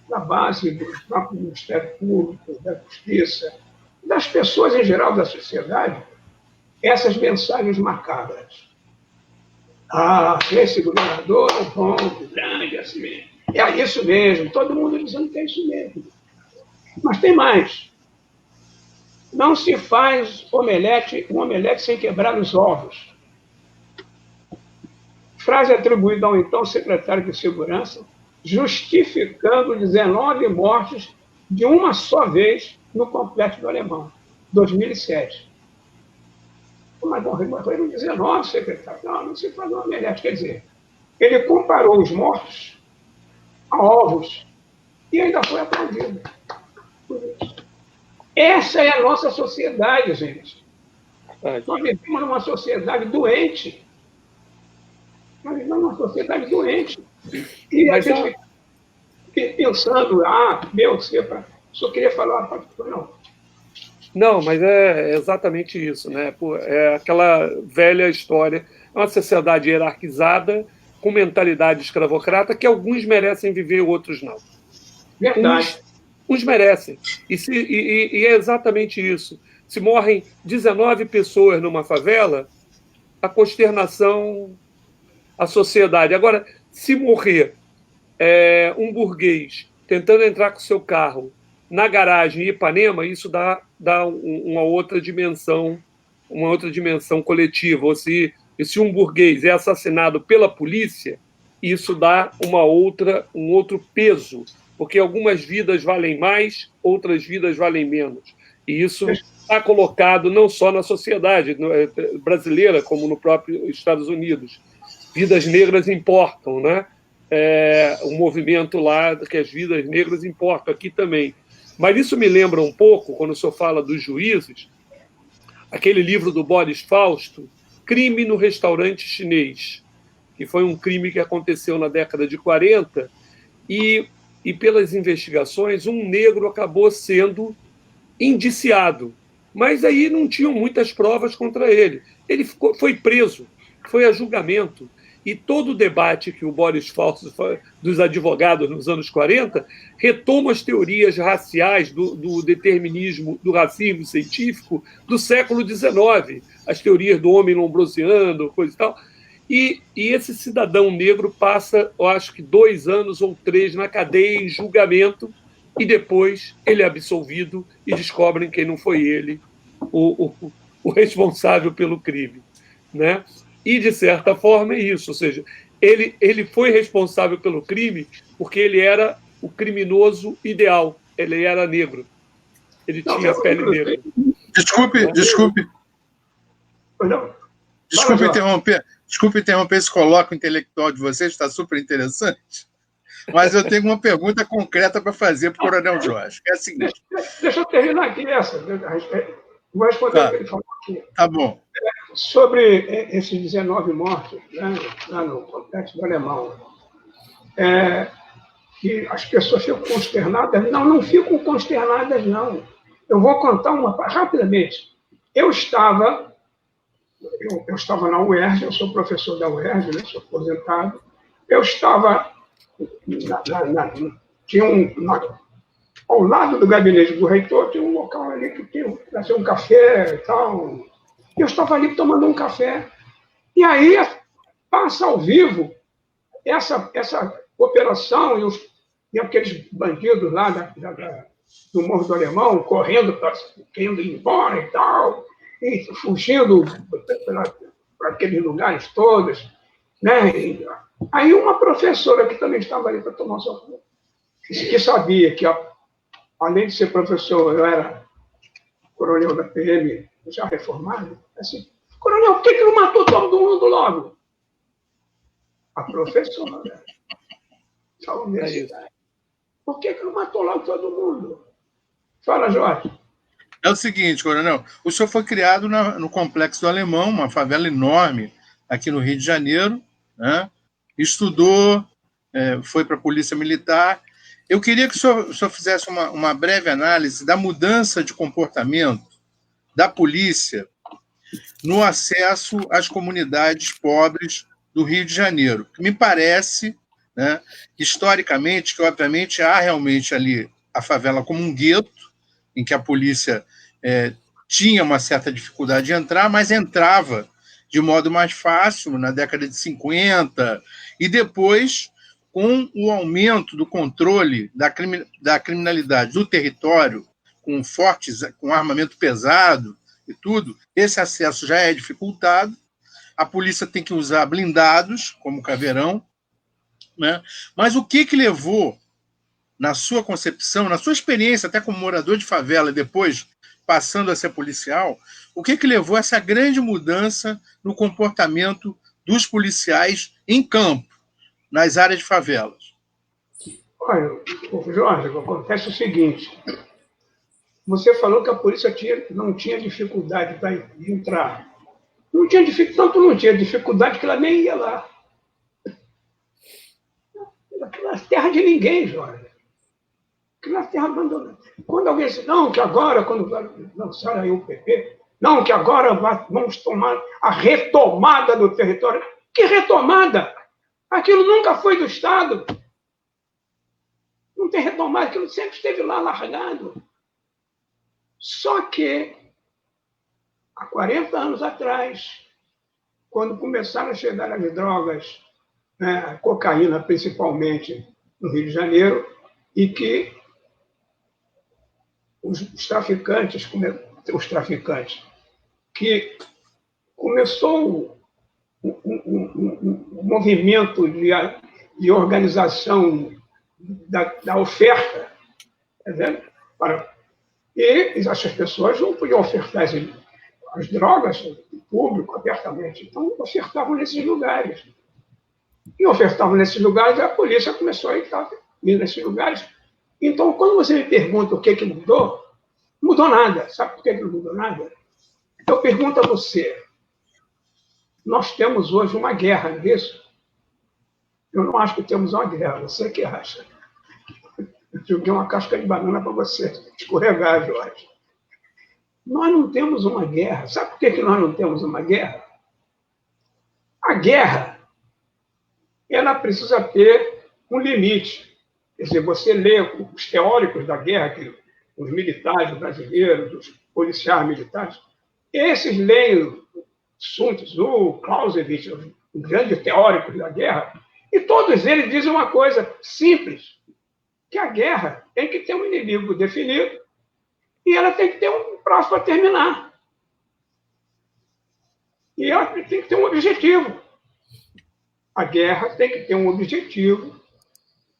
na base do próprio Ministério Público, da Justiça, das pessoas em geral da sociedade, essas mensagens macabras? Ah, esse governador é bom, grande, assim mesmo. É isso mesmo, todo mundo dizendo que é isso mesmo. Mas tem mais. Não se faz um omelete sem quebrar os ovos. Frase atribuída ao então secretário de Segurança, justificando 19 mortes de uma só vez no Complexo do Alemão, 2007. Mas morreram 19, secretário. Não se faz um omelete. Quer dizer, ele comparou os mortos a ovos e ainda foi aplaudido. Essa é a nossa sociedade, gente. Nós vivemos numa sociedade doente. Nós vivemos numa sociedade doente. E a gente pensando, só queria falar, não.
Não, mas é exatamente isso, né? É aquela velha história. É uma sociedade hierarquizada, com mentalidade escravocrata, que alguns merecem viver, outros não.
Verdade.
Uns merecem. E é exatamente isso. Se morrem 19 pessoas numa favela, a consternação, a sociedade. Agora, se morrer um burguês tentando entrar com seu carro na garagem em Ipanema, isso dá uma outra dimensão coletiva. Ou se um burguês é assassinado pela polícia, isso dá um outro peso, porque algumas vidas valem mais, outras vidas valem menos. E isso está colocado não só na sociedade brasileira, como no próprio Estados Unidos. Vidas negras importam, né? Um movimento lá que as vidas negras importam, aqui também. Mas isso me lembra um pouco, quando o senhor fala dos juízes, aquele livro do Boris Fausto, Crime no Restaurante Chinês, que foi um crime que aconteceu na década de 40, e pelas investigações, um negro acabou sendo indiciado. Mas aí não tinham muitas provas contra ele. Ele foi preso, foi a julgamento. E todo o debate que o Boris Fausto dos advogados nos anos 40 retoma as teorias raciais do determinismo, do racismo científico do século XIX, as teorias do homem lombrosiano, coisa e tal. E esse cidadão negro passa, eu acho que 2 anos ou 3 na cadeia em julgamento, e depois ele é absolvido e descobrem quem não foi ele, o responsável pelo crime, né? E, de certa forma, é isso. Ou seja, ele foi responsável pelo crime porque ele era o criminoso ideal. Ele era negro. Ele tinha a pele negra.
Desculpe interromper esse colóquio intelectual de vocês, está super interessante. Mas eu tenho uma pergunta concreta para fazer para o Coronel Jorge. É a seguinte.
Deixa eu terminar aqui essa. Vou responder o que ele falou aqui.
Tá bom.
Sobre esses 19 mortos, né, lá no Complexo do Alemão, que as pessoas ficam consternadas. Não ficam consternadas, não. Eu vou contar rapidamente. Eu estava na UERJ, eu sou professor da UERJ, né, sou aposentado. Eu estava ao lado do gabinete do reitor, tinha um local ali que tinha um café e tal. Eu estava ali tomando um café. E aí passa ao vivo essa operação e aqueles bandidos lá do Morro do Alemão correndo querendo ir embora e tal, e fugindo para aqueles lugares todos, né? Aí uma professora que também estava ali para tomar sua conta, que sabia que, além de ser professor, eu era coronel da PM já reformado, assim, Coronel, por que não matou todo mundo logo? A professora da universidade. Por que não matou logo todo mundo? Fala, Jorge.
É o seguinte, coronel, o senhor foi criado no Complexo do Alemão, uma favela enorme aqui no Rio de Janeiro, né? Estudou, foi para a Polícia Militar. Eu queria que o senhor fizesse uma breve análise da mudança de comportamento da polícia no acesso às comunidades pobres do Rio de Janeiro. Me parece, né, historicamente, que obviamente há realmente ali a favela como um gueto, em que a polícia tinha uma certa dificuldade de entrar, mas entrava de modo mais fácil na década de 50, e depois, com o aumento do controle da criminalidade do território, com armamento pesado e tudo, esse acesso já é dificultado, a polícia tem que usar blindados, como o Caveirão, né? Mas o que levou, na sua concepção, na sua experiência até como morador de favela e depois passando a ser policial, o que levou a essa grande mudança no comportamento dos policiais em campo, nas áreas de favelas?
Olha, Jorge, acontece o seguinte, você falou que a polícia não tinha dificuldade para entrar. Não tinha dificuldade que ela nem ia lá. Na terra de ninguém, Jorge. Na terra abandonada. Quando alguém disse, não, que agora, quando lançaram aí o PP, não, que agora vamos tomar a retomada do território. Que retomada? Aquilo nunca foi do Estado. Não tem retomada, aquilo sempre esteve lá largado. Só que, há 40 anos atrás, quando começaram a chegar as drogas, né, a cocaína principalmente, no Rio de Janeiro, e que os traficantes, que começou um movimento de organização da oferta, tá vendo? E essas pessoas não podiam ofertar as drogas em público, abertamente, então ofertavam nesses lugares. E ofertavam nesses lugares, a polícia começou a ir nesses lugares. Então, quando você me pergunta o que mudou, não mudou nada. Sabe por que não mudou nada? Eu pergunto a você, nós temos hoje uma guerra, não é isso? Eu não acho que temos uma guerra, você que acha. Eu joguei uma casca de banana para você escorregar, Jorge. Nós não temos uma guerra. Sabe por que nós não temos uma guerra? A guerra, ela precisa ter um limite. Quer dizer, você lê os teóricos da guerra, os militares brasileiros, os policiais militares, esses leem Sun Tzu, Clausewitz, os grandes teóricos da guerra, e todos eles dizem uma coisa simples, que a guerra tem que ter um inimigo definido e ela tem que ter um prazo para terminar. E ela tem que ter um objetivo. A guerra tem que ter um objetivo,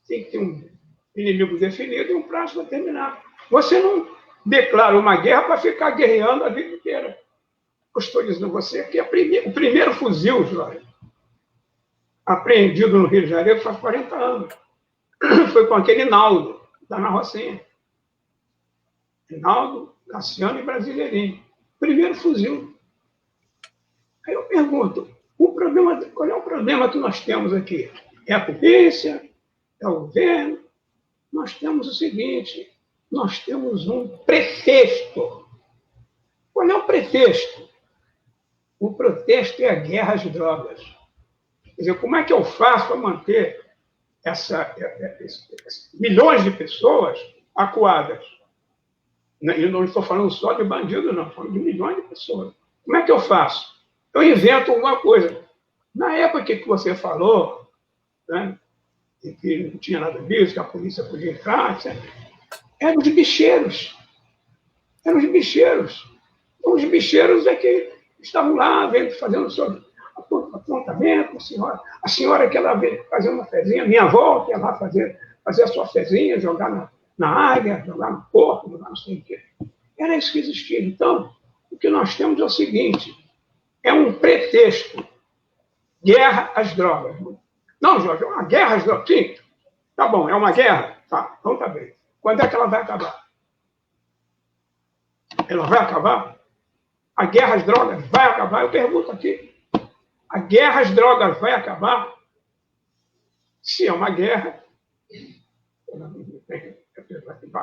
tem que ter um inimigo definido e um prazo para terminar. Você não declara uma guerra para ficar guerreando a vida inteira. Eu estou dizendo a você que o primeiro fuzil, Jorge, apreendido no Rio de Janeiro faz 40 anos. Foi com aquele Naldo, da Ana Rocinha. Naldo, Cassiano e Brasileirinho. Primeiro fuzil. Aí eu pergunto, qual é o problema que nós temos aqui? É a polícia? É o governo? Nós temos o seguinte, nós temos um pretexto. Qual é o pretexto? O pretexto é a guerra às drogas. Quer dizer, como é que eu faço para manter milhões de pessoas acuadas? E não estou falando só de bandido, não, estou falando de milhões de pessoas. Como é que eu faço? Eu invento alguma coisa. Na época que você falou, né, que não tinha nada disso, que a polícia podia entrar, etc., eram os bicheiros. Eram os bicheiros. Então, os bicheiros é que estavam lá fazendo o seu apontamento, a senhora que ela veio fazer uma fezinha, minha avó que ia lá fazer a sua fezinha, jogar na área, jogar no corpo, jogar não sei o quê. Era isso que existia. Então, o que nós temos é o seguinte, é um pretexto. Guerra às drogas. Não, Jorge, é uma guerra às drogas. Sim, tá bom, é uma guerra? Tá, então tá bem. Quando é que ela vai acabar? Ela vai acabar? A guerra às drogas vai acabar? Eu pergunto aqui. A guerra às drogas vai acabar? Se é uma guerra,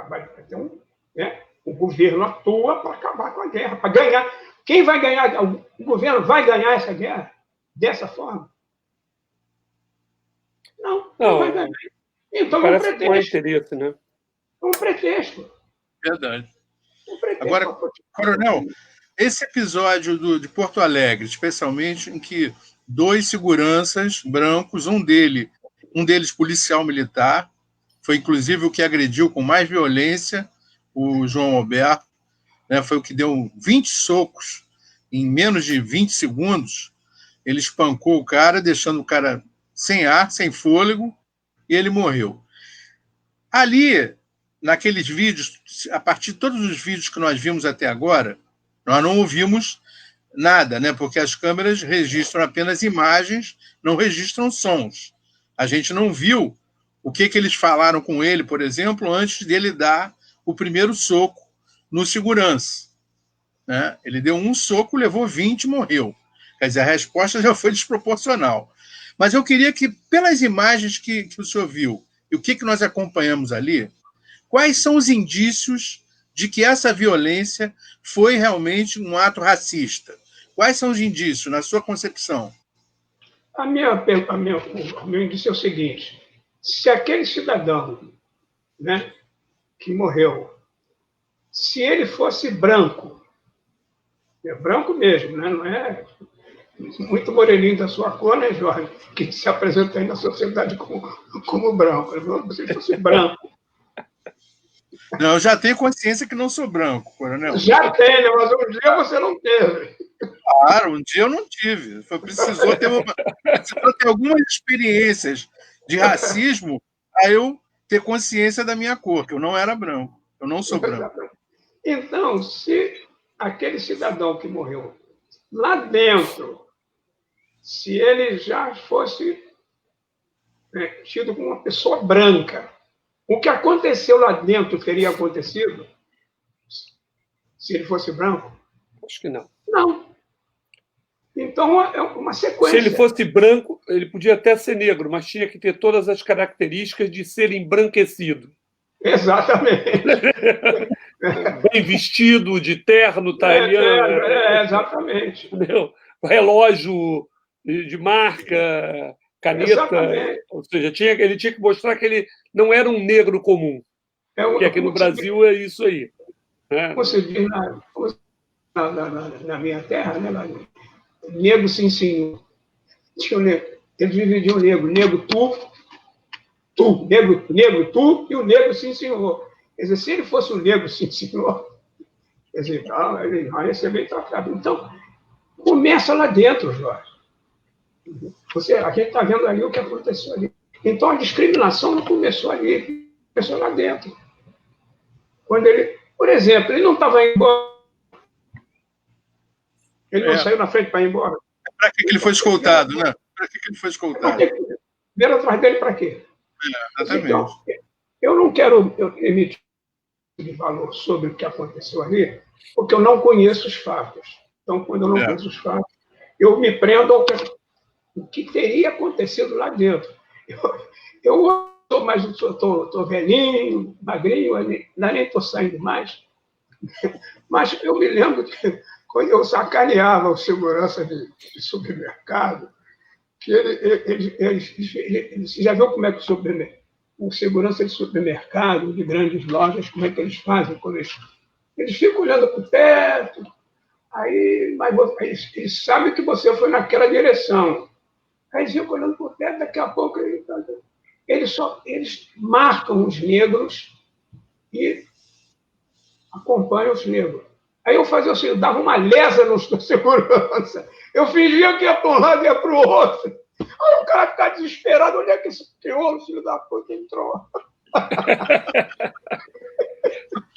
vai ter um, né? O governo atua para acabar com a guerra, para ganhar. Quem vai ganhar? O governo vai ganhar essa guerra dessa forma? Não vai ganhar. Então é um pretexto.
Com interesse, né?
É um pretexto.
Verdade.
Um pretexto.
Agora, Coronel, esse episódio de Porto Alegre, especialmente em que 2 seguranças brancos, um deles policial militar, foi inclusive o que agrediu com mais violência o João Alberto, né, foi o que deu 20 socos em menos de 20 segundos. Ele espancou o cara, deixando o cara sem ar, sem fôlego, e ele morreu. Ali, naqueles vídeos, a partir de todos os vídeos que nós vimos até agora, nós não ouvimos nada, né? Porque as câmeras registram apenas imagens, não registram sons. A gente não viu o que eles falaram com ele, por exemplo, antes dele dar o primeiro soco no segurança, né? Ele deu um soco, levou 20 e morreu. Quer dizer, a resposta já foi desproporcional. Mas eu queria que, pelas imagens que o senhor viu e o que nós acompanhamos ali, quais são os indícios de que essa violência foi realmente um ato racista? Quais são os indícios, na sua concepção?
O meu indício é o seguinte: se aquele cidadão, né, que morreu, se ele fosse branco, é branco mesmo, né, não é muito moreninho da sua cor, né, Jorge, que se apresenta aí na sociedade como branco. Se ele fosse branco.
Não, eu já tenho consciência que não sou branco, Coronel.
Já tenho, mas um dia você não teve.
Claro, um dia eu não tive. Precisou ter algumas experiências de racismo para eu ter consciência da minha cor, que eu não era branco. Eu não sou branco.
Então, se aquele cidadão que morreu lá dentro, se ele já fosse tido como uma pessoa branca, o que aconteceu lá dentro teria acontecido se ele fosse branco?
Acho que não.
Não. Então, é uma sequência.
Se ele fosse branco, ele podia até ser negro, mas tinha que ter todas as características de ser embranquecido.
Exatamente.
Bem vestido, de terno, italiano.
Exatamente.
Entendeu? Relógio de marca, caneta.
Exatamente.
Ou seja, ele tinha que mostrar que ele não era um negro comum. Que aqui no Brasil é isso aí. Né?
Como se diz na minha terra, né? Negro sim, senhor. Eles dividiam o negro tu, negro tu, e o negro sim, senhor. Quer dizer, se ele fosse um negro sim, senhor, quer dizer, ele vai ser bem tratado. Então, começa lá dentro, Jorge. A gente está vendo ali o que aconteceu ali. Então, a discriminação não começou ali, começou lá dentro. Quando ele, por exemplo, ele não estava indo embora. Ele não saiu na frente para ir embora.
Para que ele foi escoltado, né? Para que ele foi escoltado?
Vieram atrás dele para quê?
Exatamente.
Então, eu não quero emitir de valor sobre o que aconteceu ali, porque eu não conheço os fatos. Então, quando eu não conheço os fatos, eu me prendo ao que teria acontecido lá dentro. Eu estou velhinho, magrinho, nem estou saindo mais. Mas eu me lembro que quando eu sacaneava o segurança de supermercado, que ele já viu como é que o segurança de supermercado, de grandes lojas, como é que eles fazem? Quando eles ficam olhando para o teto, mas eles sabem que você foi naquela direção. Aí eles ficam olhando para o teto, daqui a pouco eles marcam os negros e acompanham os negros. Aí eu fazia assim, eu dava uma lesa no segurança. Eu fingia que ia para um lado e ia para o outro. Aí o cara ficava desesperado, onde é que esse pior, filho da puta, entrou?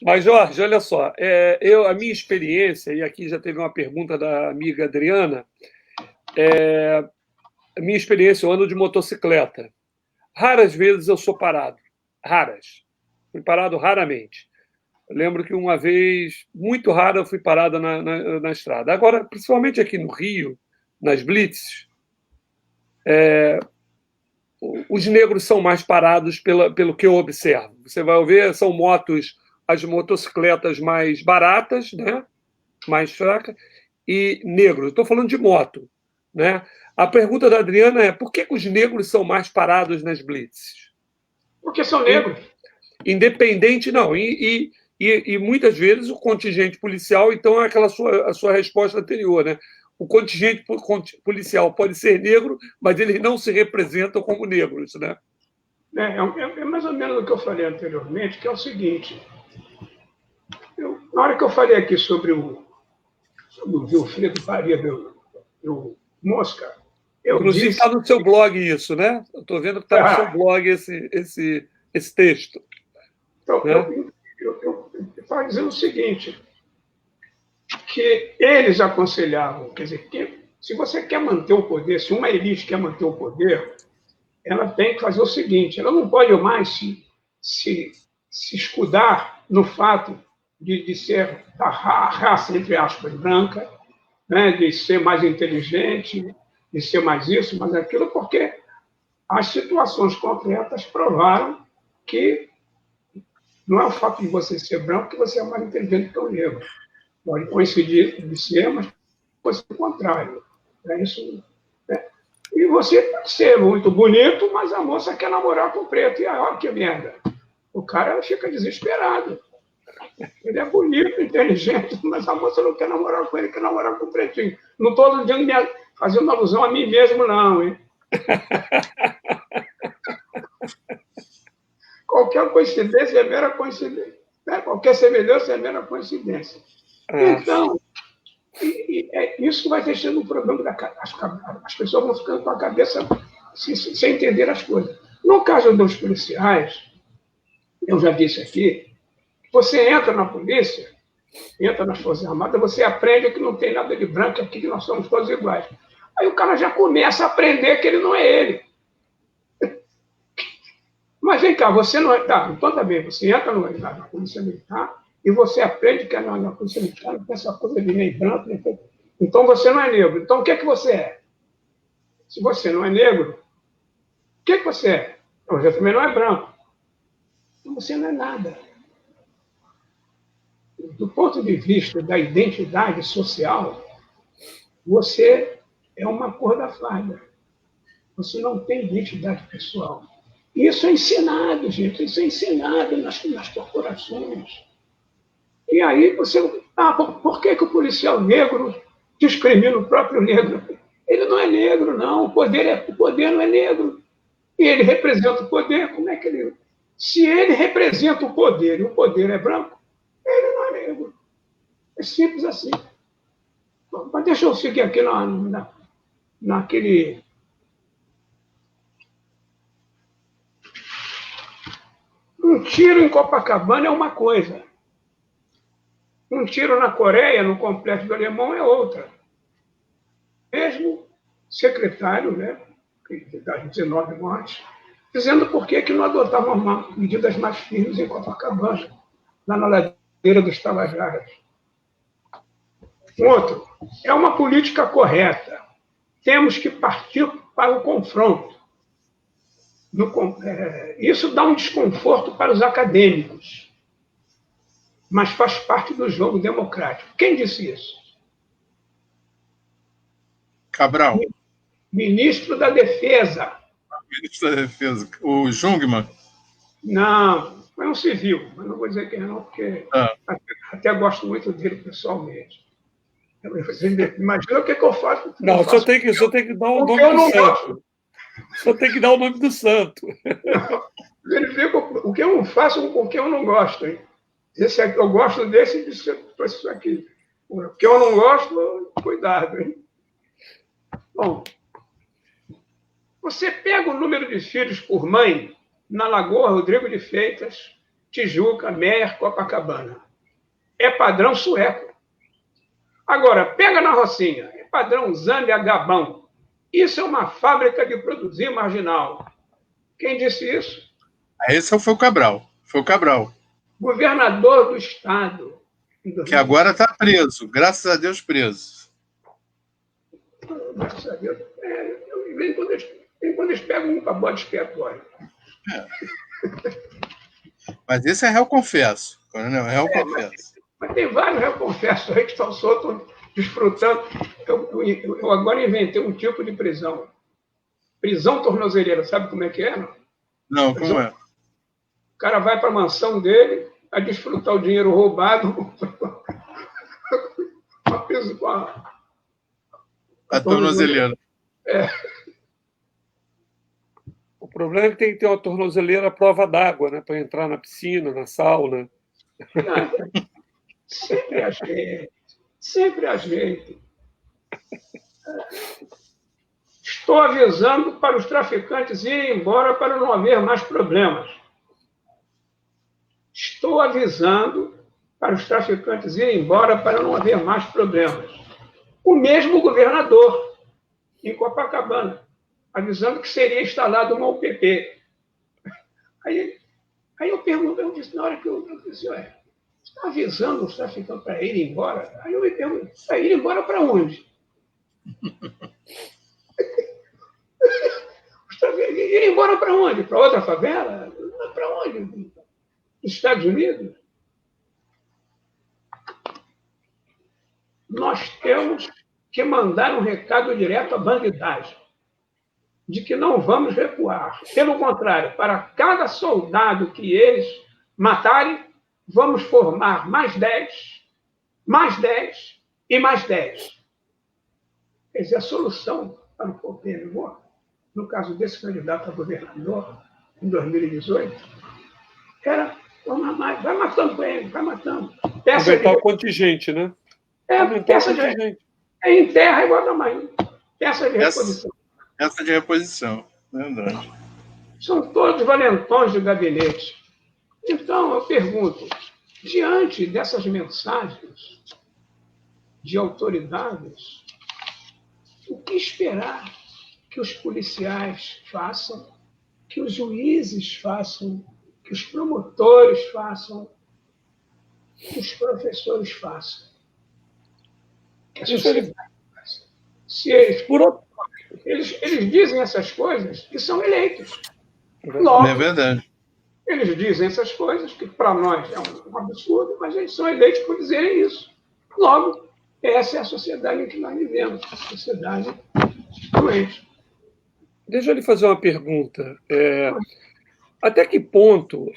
Mas, Jorge, olha só, a minha experiência, e aqui já teve uma pergunta da amiga Adriana, a minha experiência, eu ando de motocicleta. Raras vezes eu sou parado. Raras. Fui parado raramente. Eu lembro que uma vez, muito rara, eu fui parado na estrada. Agora, principalmente aqui no Rio, nas blitzes, os negros são mais parados pelo que eu observo. Você vai ver, são as motocicletas mais baratas, né? Mais fracas, e negros. Estou falando de moto, né? A pergunta da Adriana é: por que os negros são mais parados nas blitzes?
Porque são negros.
Independente, não. E muitas vezes o contingente policial, então, é a sua resposta anterior, né? O contingente policial pode ser negro, mas eles não se representam como negros, né?
É mais ou menos o que eu falei anteriormente, que é o seguinte. Na hora que eu falei aqui sobre o Vilfredo Faria do Mosca,
inclusive está no seu blog isso, né? Eu estou vendo que está no seu blog esse texto.
Então, né? Eu estava dizendo o seguinte, que eles aconselhavam, quer dizer, que se você quer manter o poder, se uma elite quer manter o poder, ela tem que fazer o seguinte, ela não pode mais se escudar no fato de ser da raça, entre aspas, branca, né, de ser mais inteligente, de ser mais isso, mais aquilo, porque as situações concretas provaram que não é o fato de você ser branco que você é mais inteligente que o negro. Pode coincidir de ser, mas pode ser o contrário. É isso, né? E você pode ser muito bonito, mas a moça quer namorar com o preto. E olha que merda. O cara fica desesperado. Ele é bonito, inteligente, mas a moça não quer namorar com ele, quer namorar com o pretinho. Não estou fazendo alusão a mim mesmo, não, hein? Qualquer coincidência é mera coincidência. Né? Qualquer semelhança é mera coincidência. Então, isso vai deixando um problema. As pessoas vão ficando com a cabeça sem entender as coisas. No caso dos policiais, eu já disse aqui, você entra na polícia, entra nas Forças Armadas, você aprende que não tem nada de branco aqui, que nós somos todos iguais. Aí o cara já começa a aprender que ele não é ele. Mas vem cá, você não é... Tá, então também, você entra na Polícia Militar e você aprende que na Polícia Militar não tem essa coisa de nem branco, nem preto. Então você não é negro. Então o que é que você é? Se você não é negro, o que é que você é? Então, você também não é branco. Então você não é nada. Do ponto de vista da identidade social, você é uma cor da farda. Você não tem identidade pessoal. Isso é ensinado, gente. Isso é ensinado nas corporações. E aí você... por que o policial negro discrimina o próprio negro? Ele não é negro, não. O poder não é negro. E ele representa o poder. Como é que ele... Se ele representa o poder e o poder é branco, ele não é negro. É simples assim. Mas deixa eu seguir aqui naquele... Um tiro em Copacabana é uma coisa. Um tiro na Coreia, no Complexo do Alemão, é outra. Mesmo secretário, né, das 19 mortes, dizendo por que não adotavam medidas mais firmes em Copacabana, lá na ladeira dos Tabajara. Outro, é uma política correta. Temos que partir para o confronto. Isso dá um desconforto para os acadêmicos, mas faz parte do jogo democrático. Quem disse isso?
Cabral.
Ministro da Defesa.
Ministro da Defesa. O Jungmann?
Não, foi um civil, mas não vou dizer quem não, porque até gosto muito dele pessoalmente. Imagina o que eu faço.
Não, só tem que dar o nome do santo. Só tem que dar o nome do santo.
Verifica o que eu não faço com o que eu não gosto. Hein? Esse aqui, eu gosto desse isso aqui. O que eu não gosto, cuidado. Hein? Bom, você pega o número de filhos por mãe na Lagoa Rodrigo de Freitas, Tijuca, Meier, Copacabana. É padrão sueco. Agora, pega na Rocinha, é padrão Zâmbia, Gabão. Isso é uma fábrica de produzir marginal. Quem disse isso?
Esse foi o Cabral. Foi o Cabral.
Governador do Estado.
Que agora está preso. Graças a Deus, preso.
Graças a Deus. Quando eles pegam um para bode expiatório.
Mas esse é réu confesso. Coronel, réu confesso.
Mas tem vários réu confessos aí que estão soltos, desfrutando. Eu agora inventei um tipo de prisão. Prisão tornozeleira. Sabe como é que é?
Não, como é?
O cara vai para a mansão dele a desfrutar o dinheiro roubado com
a tornozeleira.
É. O problema é que tem que ter uma tornozeleira à prova d'água, né? Para entrar na piscina, na sauna.
Sempre a gente. Sempre a gente. Estou avisando para os traficantes irem embora para não haver mais problemas. Estou avisando para os traficantes irem embora para não haver mais problemas. O mesmo governador, em Copacabana, avisando que seria instalado uma UPP. Aí eu pergunto, eu disse, na hora que eu disse, olha, você está avisando os traficantes para irem embora? Aí eu me pergunto, para ir embora para onde? Ir embora para onde? Para outra favela? Para onde? Nos Estados Unidos? Nós temos que mandar um recado direto à bandidagem, de que não vamos recuar. Pelo contrário, para cada soldado que eles matarem, vamos formar mais 10 e mais 10. Quer dizer, a solução para o problema, no caso desse candidato a governador, em 2018, era formar mais. Vai matando com ele, vai matando.
Aumentar o contingente, né?
Peça em terra igual a tamanho. Peça de reposição.
Essa de reposição, verdade.
São todos valentões de gabinete. Então, eu pergunto, diante dessas mensagens de autoridades, o que esperar que os policiais façam, que os juízes façam, que os promotores façam, que os professores façam? Que a sociedade faça. Se eles dizem essas coisas e são eleitos. Logo,
é verdade.
Eles dizem essas coisas, que para nós é um absurdo, mas eles são eleitos por dizerem isso. Logo, essa é a sociedade em que nós vivemos, a sociedade doente.
Deixa eu lhe fazer uma pergunta. Até que ponto,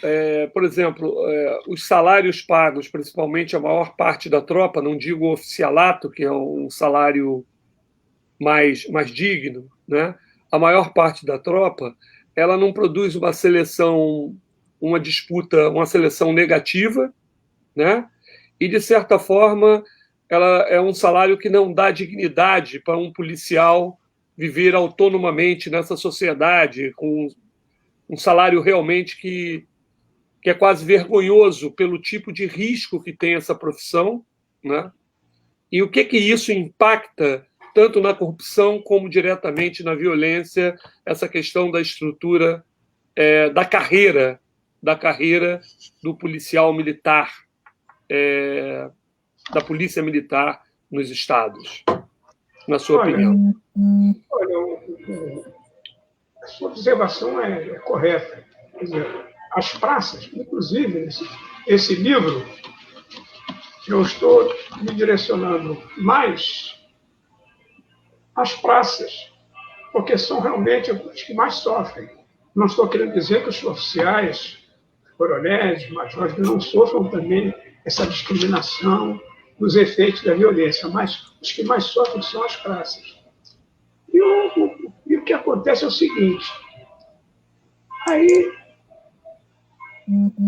por exemplo, os salários pagos, principalmente a maior parte da tropa, não digo o oficialato, que é um salário mais digno, né? A maior parte da tropa, ela não produz uma seleção, uma disputa, uma seleção negativa, né? E, de certa forma, ela é um salário que não dá dignidade para um policial viver autonomamente nessa sociedade, com um salário realmente que é quase vergonhoso pelo tipo de risco que tem essa profissão, né? E o que isso impacta tanto na corrupção como diretamente na violência, essa questão da estrutura da carreira do policial militar, da polícia militar nos estados, na sua opinião?
Olha, a sua observação é correta. Quer dizer, as praças, inclusive, esse livro, eu estou me direcionando mais às praças, porque são realmente os que mais sofrem. Não estou querendo dizer que os oficiais, coronéis, majores, não sofram também essa discriminação dos efeitos da violência, mas os que mais sofrem são as praças. E o que acontece é o seguinte, aí,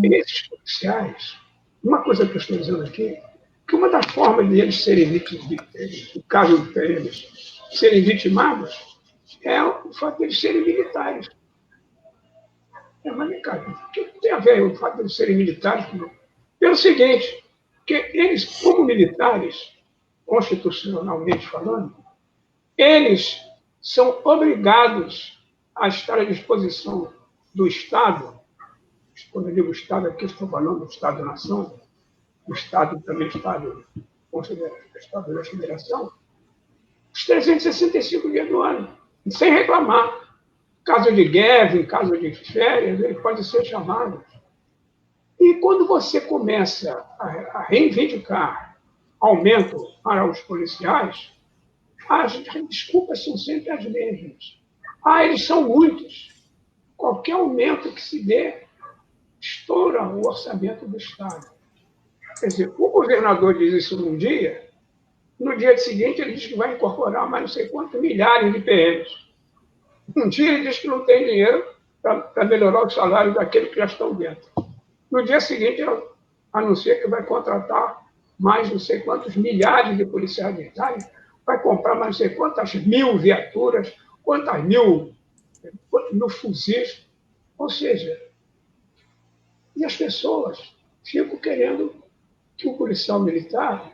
esses policiais, uma coisa que eu estou dizendo aqui, que uma das formas de eles serem vítimas, no caso deles, serem vitimados, é o fato de eles serem militares. Mas, cara, o que tem a ver o fato de eles serem militares? Pelo seguinte, que eles, como militares, constitucionalmente falando, eles são obrigados a estar à disposição do Estado. Quando eu digo Estado, aqui estou falando do Estado-nação, o Estado também Estado da Federação, os 365 dias do ano, sem reclamar. Em caso de guerra, em caso de férias, ele pode ser chamado. E quando você começa a reivindicar aumento para os policiais, as desculpas são sempre as mesmas. Eles são muitos. Qualquer aumento que se dê, estoura o orçamento do Estado. Quer dizer, o governador diz isso num dia, no dia seguinte ele diz que vai incorporar mais não sei quantos milhares de PMs. Um dia ele diz que não tem dinheiro para melhorar o salário daqueles que já estão dentro. No dia seguinte ele anuncia que vai contratar mais não sei quantos milhares de policiais militares, vai comprar mais não sei quantas mil viaturas, quantos mil fuzis. Ou seja, e as pessoas ficam querendo que o policial militar...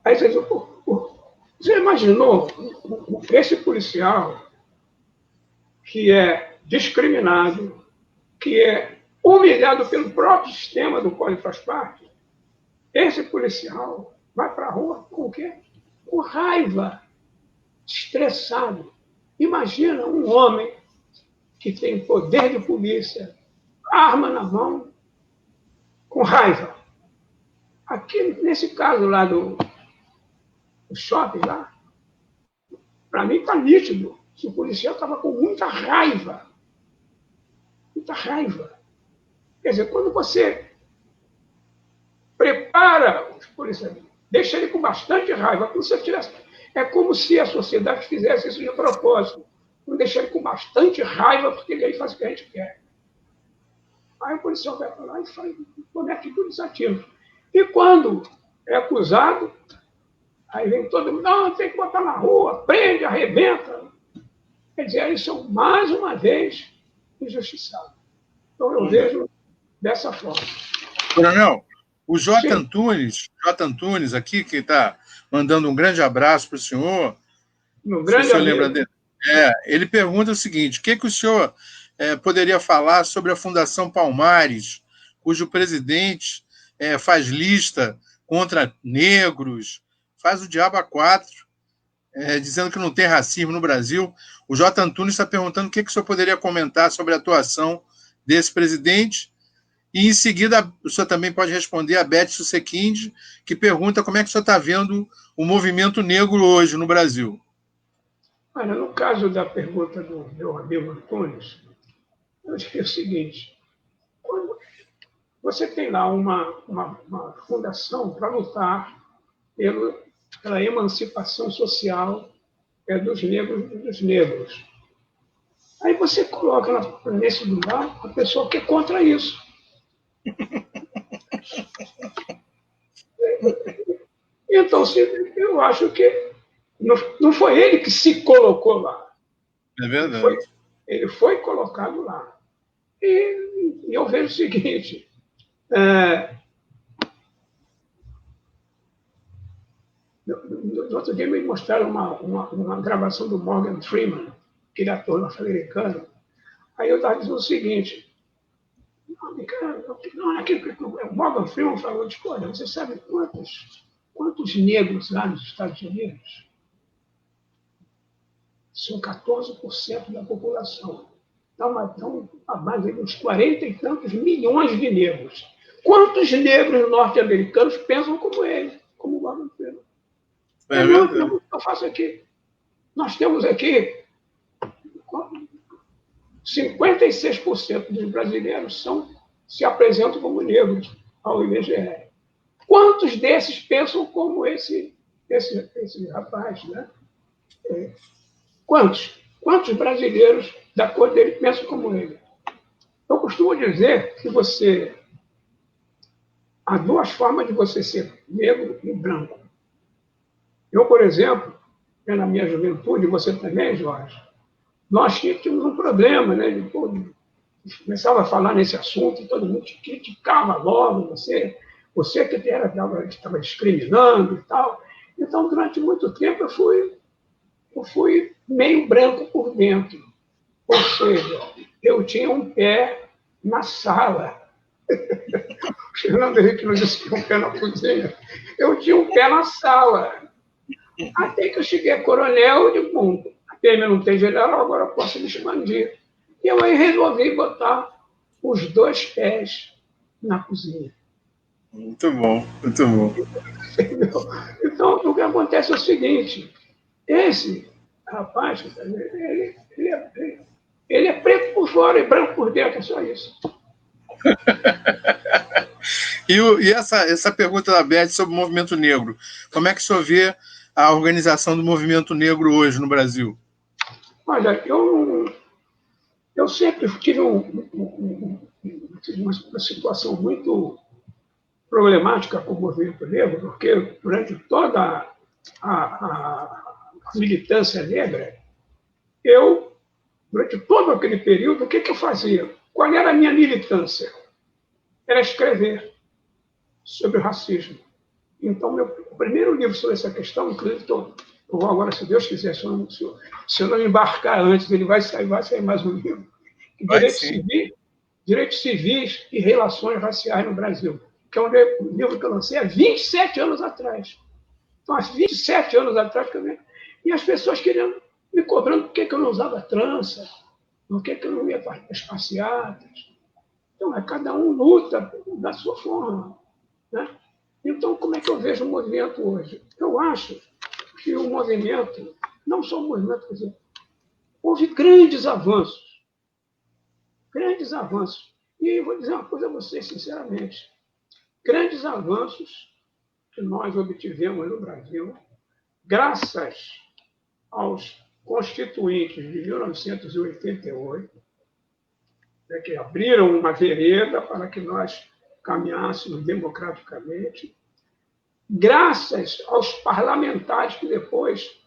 Aí você diz, você imaginou esse policial que é discriminado, que é humilhado pelo próprio sistema do qual ele faz parte? Esse policial vai para a rua com o quê? Com raiva, estressado. Imagina um homem que tem poder de polícia, arma na mão, com raiva. Aqui, nesse caso lá do shopping, lá, para mim está nítido que o policial estava com muita raiva. Muita raiva. Quer dizer, quando você prepara os policiais, deixa ele com bastante raiva, como se tivesse... É como se a sociedade fizesse isso de propósito. Não deixar ele com bastante raiva, porque ele aí faz o que a gente quer. Aí o policial vai para lá e comete tudo desativo. E quando é acusado, aí vem todo mundo, não, tem que botar na rua, prende, arrebenta. Quer dizer, eles são, mais uma vez, injustiçados. Então, eu vejo dessa forma.
Coronel, o J. Antunes aqui, que está mandando um grande abraço para o senhor.
Um grande
se o senhor lembra dele? Ele pergunta o seguinte, o que o senhor poderia falar sobre a Fundação Palmares, cujo presidente faz lista contra negros, faz o diabo a quatro, dizendo que não tem racismo no Brasil. O J. Antunes está perguntando o que o senhor poderia comentar sobre a atuação desse presidente. E, em seguida, o senhor também pode responder a Beth Susequinde, que pergunta como é que o senhor está vendo o movimento negro hoje no Brasil.
Olha, no caso da pergunta do meu amigo Antunes, eu acho que é o seguinte, quando você tem lá uma fundação para lutar pela emancipação social dos negros. Aí você coloca nesse lugar a pessoa que é contra isso. Então, eu acho que não foi ele que se colocou lá.
É verdade.
Ele foi colocado lá. E eu vejo o seguinte, no outro dia me mostraram uma gravação do Morgan Freeman, aquele ator norte-americano. Aí eu estava dizendo o seguinte, o Morgan Freeman falou, olha, você sabe quantos negros lá nos Estados Unidos? São 14% da população. Então, a mais de uns 40 e tantos milhões de negros. Quantos negros norte-americanos pensam como ele, como o Morgan Freeman? Eu faço aqui. Nós temos aqui 56% dos brasileiros se apresentam como negros ao IBGE. Quantos desses pensam como esse rapaz, né? Quantos brasileiros da cor dele pensam como ele? Eu costumo dizer que há duas formas de você ser negro e branco. Eu, por exemplo, na minha juventude, você também, Jorge, nós tínhamos um problema, né, de começava a falar nesse assunto, e todo mundo te criticava logo, você que estava discriminando e tal. Então, durante muito tempo, eu fui meio branco por dentro. Ou seja, eu tinha um pé na sala. O Fernando Henrique não disse que tinha um pé na cozinha. Eu tinha um pé na sala. Até que eu cheguei a coronel e digo, bom, a PM não tem general, agora eu posso me expandir. E eu aí resolvi botar os 2 pés na cozinha.
Muito bom, muito bom.
Entendeu? Então, o que acontece é o seguinte, esse rapaz, ele é preto por fora e branco por dentro, é só isso.
E essa pergunta da Beth sobre o movimento negro, como é que o senhor vê a organização do movimento negro hoje no Brasil?
Olha, eu sempre tive uma situação muito problemática com o movimento negro, porque durante toda a militância negra, durante todo aquele período, o que eu fazia? Qual era a minha militância? Era escrever sobre o racismo. Então, o primeiro livro sobre essa questão, inclusive, eu vou agora, se Deus quiser, se eu não embarcar antes, ele vai sair mais um livro. Direitos Civis e Relações Raciais no Brasil, que é um livro que eu lancei há 27 anos atrás. Então, há 27 anos atrás, e as pessoas queriam me cobrando por que eu não usava trança, por que eu não ia para as passeatas. Então, cada um luta da sua forma, né? Então, como é que eu vejo o movimento hoje? Eu acho que o movimento, não só o movimento, quer dizer, houve grandes avanços. Grandes avanços. E vou dizer uma coisa a vocês, sinceramente. Grandes avanços que nós obtivemos no Brasil, graças aos constituintes de 1988, que abriram uma vereda para que nós caminhássemos democraticamente, graças aos parlamentares que depois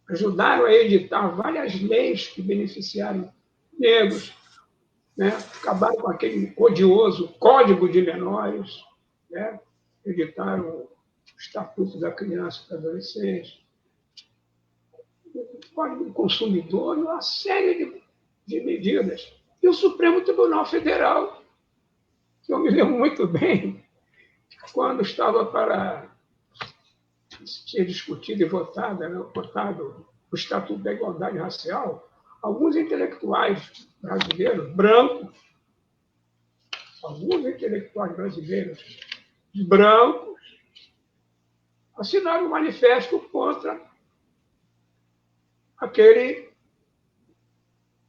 ajudaram a editar várias leis que beneficiaram negros, né? Acabaram com aquele odioso Código de Menores, né? Editaram o Estatuto da Criança e do Adolescente, o Código do Consumidor, uma série de medidas. E o Supremo Tribunal Federal, que eu me lembro muito bem, quando estava para ser discutido e votado o Estatuto da Igualdade Racial, alguns intelectuais brasileiros, brancos, assinaram um manifesto contra aquele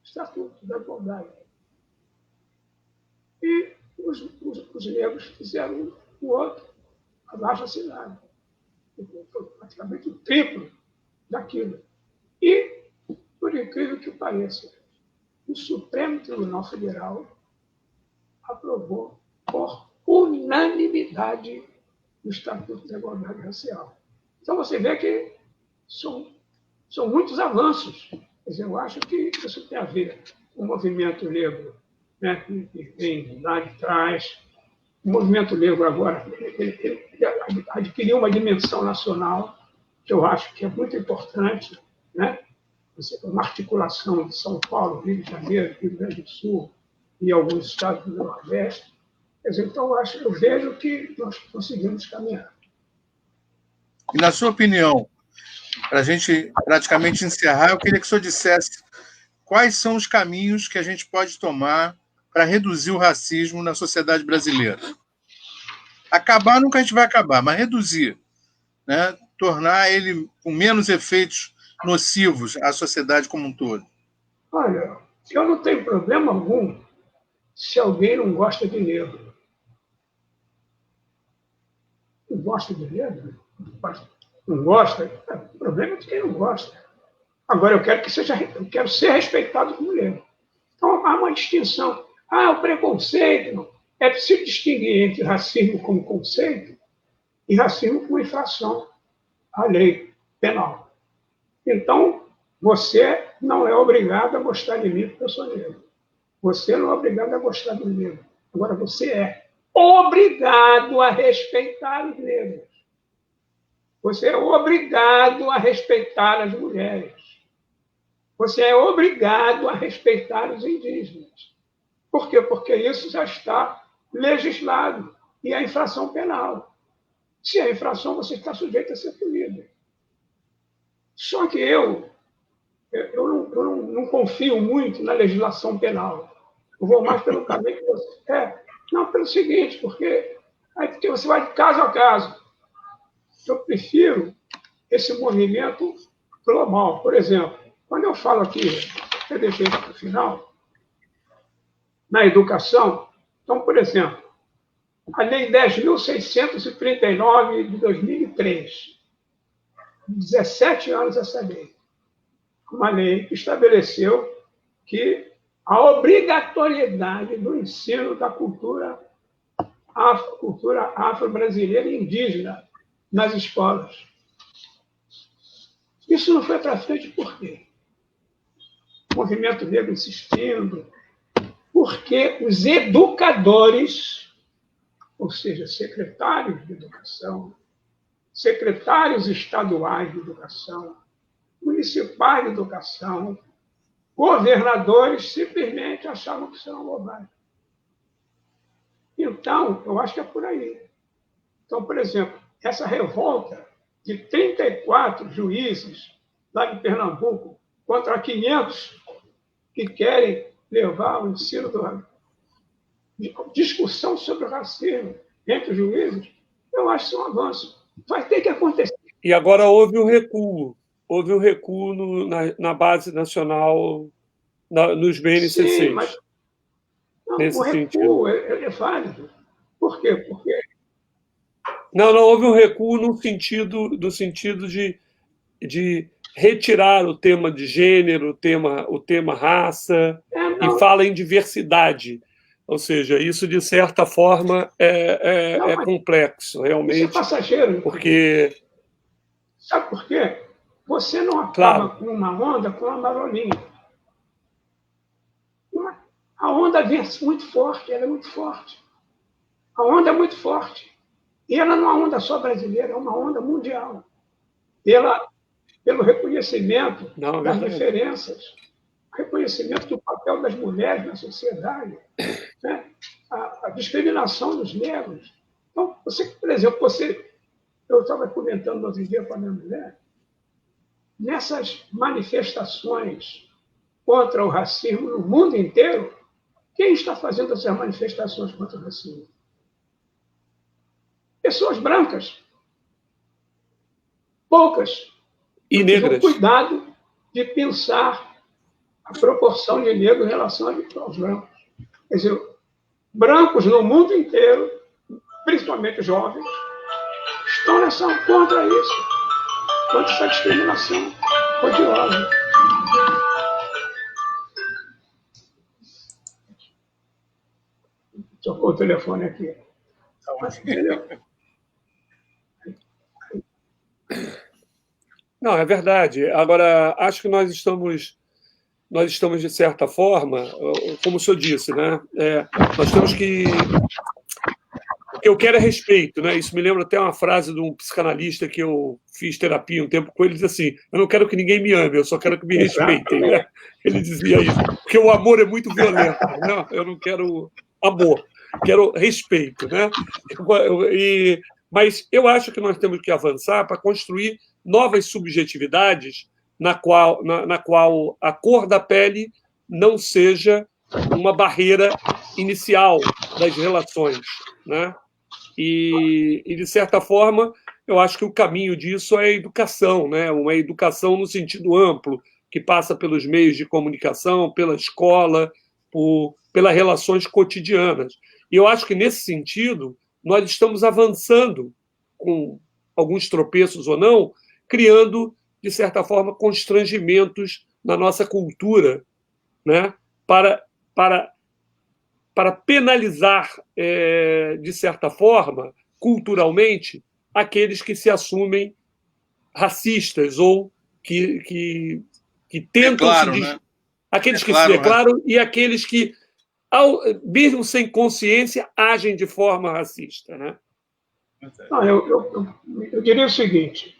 Estatuto da Igualdade. E os negros fizeram o outro, abaixo assinado. Foi praticamente o triplo daquilo. E, por incrível que pareça, o Supremo Tribunal Federal aprovou por unanimidade o Estatuto da Igualdade Racial. Então, você vê que são muitos avanços. Quer dizer, eu acho que isso tem a ver com o movimento negro, né, que vem lá de trás. O movimento negro agora ele adquiriu uma dimensão nacional, que eu acho que é muito importante, né? Uma articulação de São Paulo, Rio de Janeiro, Rio Grande do Sul e alguns estados do Nordeste. Quer dizer, então, eu vejo que nós conseguimos caminhar.
E, na sua opinião, para a gente praticamente encerrar, eu queria que o senhor dissesse quais são os caminhos que a gente pode tomar para reduzir o racismo na sociedade brasileira. Acabar nunca a gente vai acabar, mas reduzir, né? Tornar ele com menos efeitos nocivos à sociedade como um todo.
Olha, eu não tenho problema algum se alguém não gosta de negro. Não gosta de negro? Não gosta? O problema é de quem não gosta. Agora, eu quero ser respeitado como negro. Então, há uma distinção. O preconceito. Não. É preciso distinguir entre racismo como conceito e racismo como infração à lei penal. Então, você não é obrigado a gostar de mim porque eu sou negro. Você não é obrigado a gostar do negro. Agora, você é obrigado a respeitar os negros. Você é obrigado a respeitar as mulheres. Você é obrigado a respeitar os indígenas. Por quê? Porque isso já está legislado. E a infração penal. Se é infração, você está sujeito a ser punido. Só que eu não confio muito na legislação penal. Eu vou mais pelo caminho que você. Não, pelo seguinte, porque você vai de caso a caso. Eu prefiro esse movimento global. Por exemplo, quando eu falo aqui, eu deixei para o final, na educação, então, por exemplo, a Lei 10.639 de 2003, 17 anos essa lei, uma lei que estabeleceu que a obrigatoriedade do ensino da cultura afro-brasileira e indígena nas escolas. Isso não foi para frente por quê? O movimento negro insistindo, porque os educadores, ou seja, secretários de educação, secretários estaduais de educação, municipais de educação, governadores simplesmente achavam que isso era uma bobagem. Então, eu acho que é por aí. Então, por exemplo, essa revolta de 34 juízes lá de Pernambuco contra 500 que querem levar o ensino discussão sobre o racismo entre os juízes, eu acho isso um avanço. Vai ter que acontecer.
E agora houve um recuo. Houve um recuo na base nacional, nos BNCCs.
Sim, mas não,
nesse
o recuo é válido. Por quê? Porque...
Não, houve um recuo no sentido de retirar o tema de gênero, o tema raça, e fala em diversidade. Ou seja, isso, de certa forma, é complexo, realmente.
Isso é passageiro.
Porque...
Sabe por quê? Você não acaba com uma onda com uma marolinha. A onda vem muito forte, ela é muito forte. A onda é muito forte. E ela não é uma onda só brasileira, é uma onda mundial. Pelo reconhecimento das diferenças, reconhecimento do papel das mulheres na sociedade, né? A discriminação dos negros. Então, por exemplo, eu estava comentando no outro dia com a minha mulher, nessas manifestações contra o racismo no mundo inteiro, quem está fazendo essas manifestações contra o racismo? Pessoas brancas. Poucas.
E negras.
Cuidado de pensar a proporção de negros em relação aos brancos. Quer dizer, brancos no mundo inteiro, principalmente jovens, estão nessa contra isso, contra essa discriminação odiosa. Tocou o telefone aqui.
Não, é verdade. Agora, acho que nós estamos, de certa forma, como o senhor disse, né? Nós temos que... O que eu quero é respeito, né? Isso me lembra até uma frase de um psicanalista que eu fiz terapia um tempo com ele, diz assim: eu não quero que ninguém me ame, eu só quero que me respeitem. Né? Ele dizia isso, porque o amor é muito violento. Né? Eu não quero amor, quero respeito. Né? Mas eu acho que nós temos que avançar para construir novas subjetividades na qual a cor da pele não seja uma barreira inicial das relações, né? E, de certa forma, eu acho que o caminho disso é a educação, né? Uma educação no sentido amplo, que passa pelos meios de comunicação, pela escola, pelas relações cotidianas. E eu acho que, nesse sentido, nós estamos avançando, com alguns tropeços ou não, criando, de certa forma, constrangimentos na nossa cultura, né? para penalizar, de certa forma, culturalmente, aqueles que se assumem racistas ou que tentam
declaro, né?
aqueles que se declaram e aqueles que mesmo sem consciência, agem de forma racista, né?
Não, eu diria o seguinte,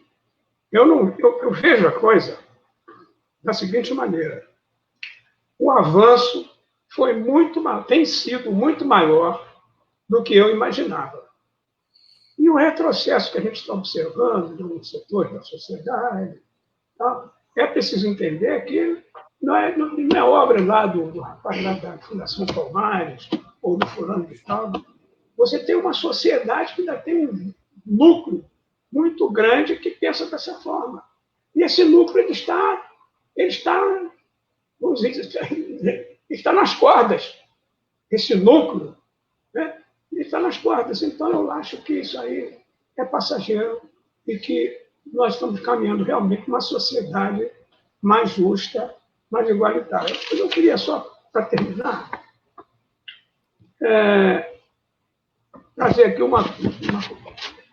eu vejo a coisa da seguinte maneira. O avanço tem sido muito maior do que eu imaginava. E o retrocesso que a gente está observando em alguns setores da sociedade, tá? É preciso entender que não é obra lá do rapaz lá da Fundação Palmares ou do fulano de tal. Você tem uma sociedade que ainda tem um núcleo muito grande que pensa dessa forma. E esse núcleo ele está, vamos dizer, está nas cordas. Esse núcleo, né? Ele está nas cordas. Então, eu acho que isso aí é passageiro e que nós estamos caminhando realmente para uma sociedade mais justa, mais igualitária. Eu queria só, para terminar, trazer aqui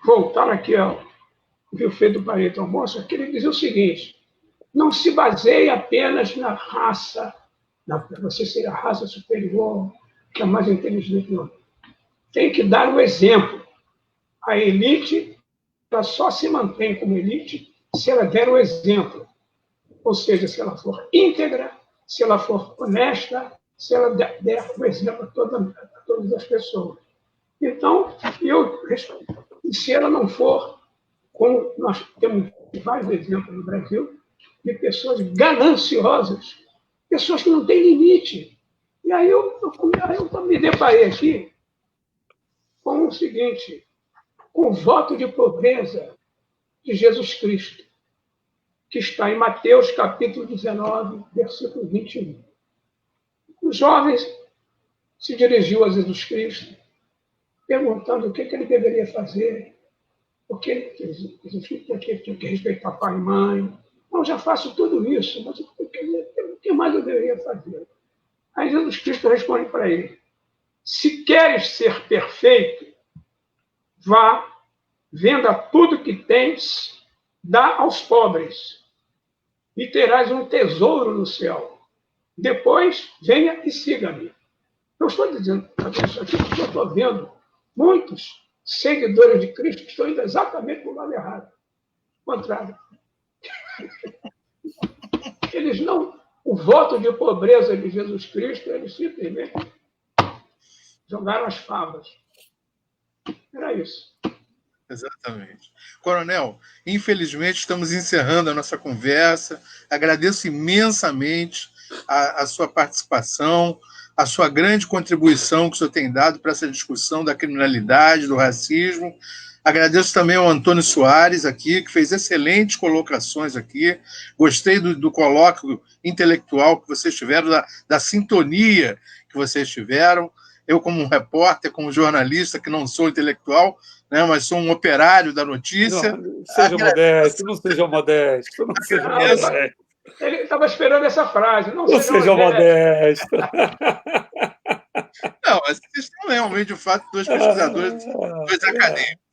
voltar aqui ao Vilfredo Pareto Almoço, que ele dizia o seguinte: não se baseie apenas na raça, você ser a raça superior, que é mais inteligente, não. Tem que dar o exemplo. A elite, ela só se mantém como elite se ela der o exemplo. Ou seja, se ela for íntegra, se ela for honesta, se ela der o exemplo a todas as pessoas. Então, se ela não for, como nós temos vários exemplos no Brasil, de pessoas gananciosas, pessoas que não têm limite. E aí eu me deparei aqui com o seguinte, com o voto de pobreza de Jesus Cristo, que está em Mateus capítulo 19, versículo 21. Os jovens se dirigiu a Jesus Cristo, perguntando o que ele deveria fazer, porque Jesus Cristo tinha que respeitar pai e mãe. Eu já faço tudo isso, mas o que mais eu deveria fazer? Aí Jesus Cristo responde para ele: se queres ser perfeito, vá, venda tudo que tens, dá aos pobres, e terás um tesouro no céu. Depois, venha e siga-me. Eu estou dizendo isso aqui porque eu estou vendo muitos seguidores de Cristo que estão indo exatamente para o lado errado. O contrário. Eles não... O voto de pobreza de Jesus Cristo, eles simplesmente jogaram as favas. Era isso.
Exatamente. Coronel, infelizmente estamos encerrando a nossa conversa. Agradeço imensamente a sua participação, a sua grande contribuição que o senhor tem dado para essa discussão da criminalidade, do racismo. Agradeço também ao Antônio Soares aqui, que fez excelentes colocações aqui. Gostei do colóquio intelectual que vocês tiveram, da sintonia que vocês tiveram. Eu, como um repórter, como jornalista, que não sou intelectual, né, mas sou um operário da notícia.
Não seja modesto, não seja modesto, não seja modesto.
Ele estava esperando essa frase. Não
seja modesto.
Não, mas vocês são realmente, de fato, dois pesquisadores, dois acadêmicos.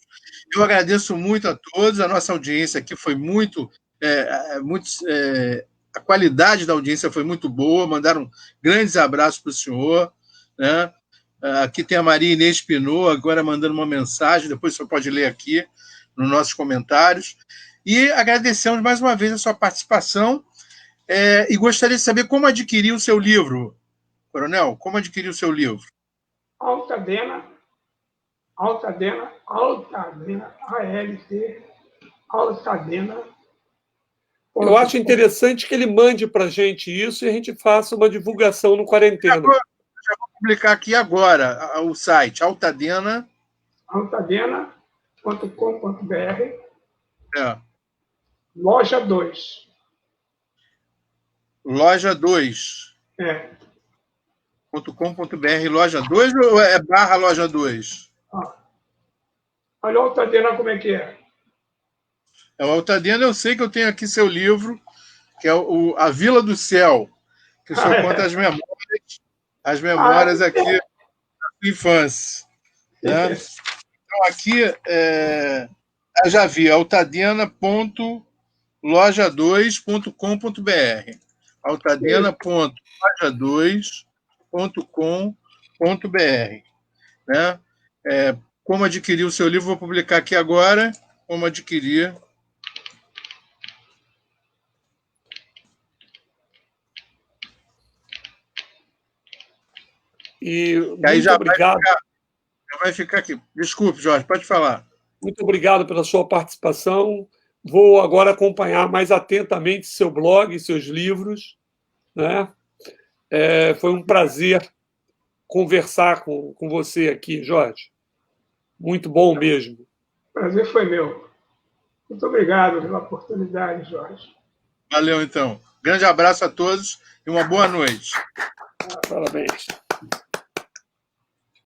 Eu agradeço muito a todos. A nossa audiência aqui foi a qualidade da audiência foi muito boa. Mandaram grandes abraços para o senhor, né? Aqui tem a Maria Inês Pinot, agora mandando uma mensagem, depois o senhor pode ler aqui nos nossos comentários. E agradecemos mais uma vez a sua participação e gostaria de saber como adquirir o seu livro. Coronel, como adquirir o seu livro?
Altadena, Altadena.
Eu acho interessante que ele mande para a gente isso e a gente faça uma divulgação no Quarentena.
Já vou publicar aqui agora o site, altadena.com.br.
Loja 2.
Loja 2. .com.br, loja 2 ou é barra loja 2?
Olha o Altadena como é que é.
O Altadena, eu sei que eu tenho aqui seu livro, que é A Vila do Céu, que o senhor conta as memórias aqui da sua infância. Né? Então, aqui, eu já vi, altadena.loja2.com.br. altadena.loja2.com.br. Né? Como adquirir o seu livro, vou publicar aqui agora. Como adquirir.
E
aí
muito obrigado.
Já vai ficar aqui. Desculpe, Jorge, pode falar.
Muito obrigado pela sua participação. Vou agora acompanhar mais atentamente seu blog, seus livros, né? Foi um prazer conversar com você aqui, Jorge. Muito bom mesmo.
Prazer foi meu. Muito obrigado pela oportunidade, Jorge.
Valeu, então. Grande abraço a todos e uma boa noite.
Parabéns.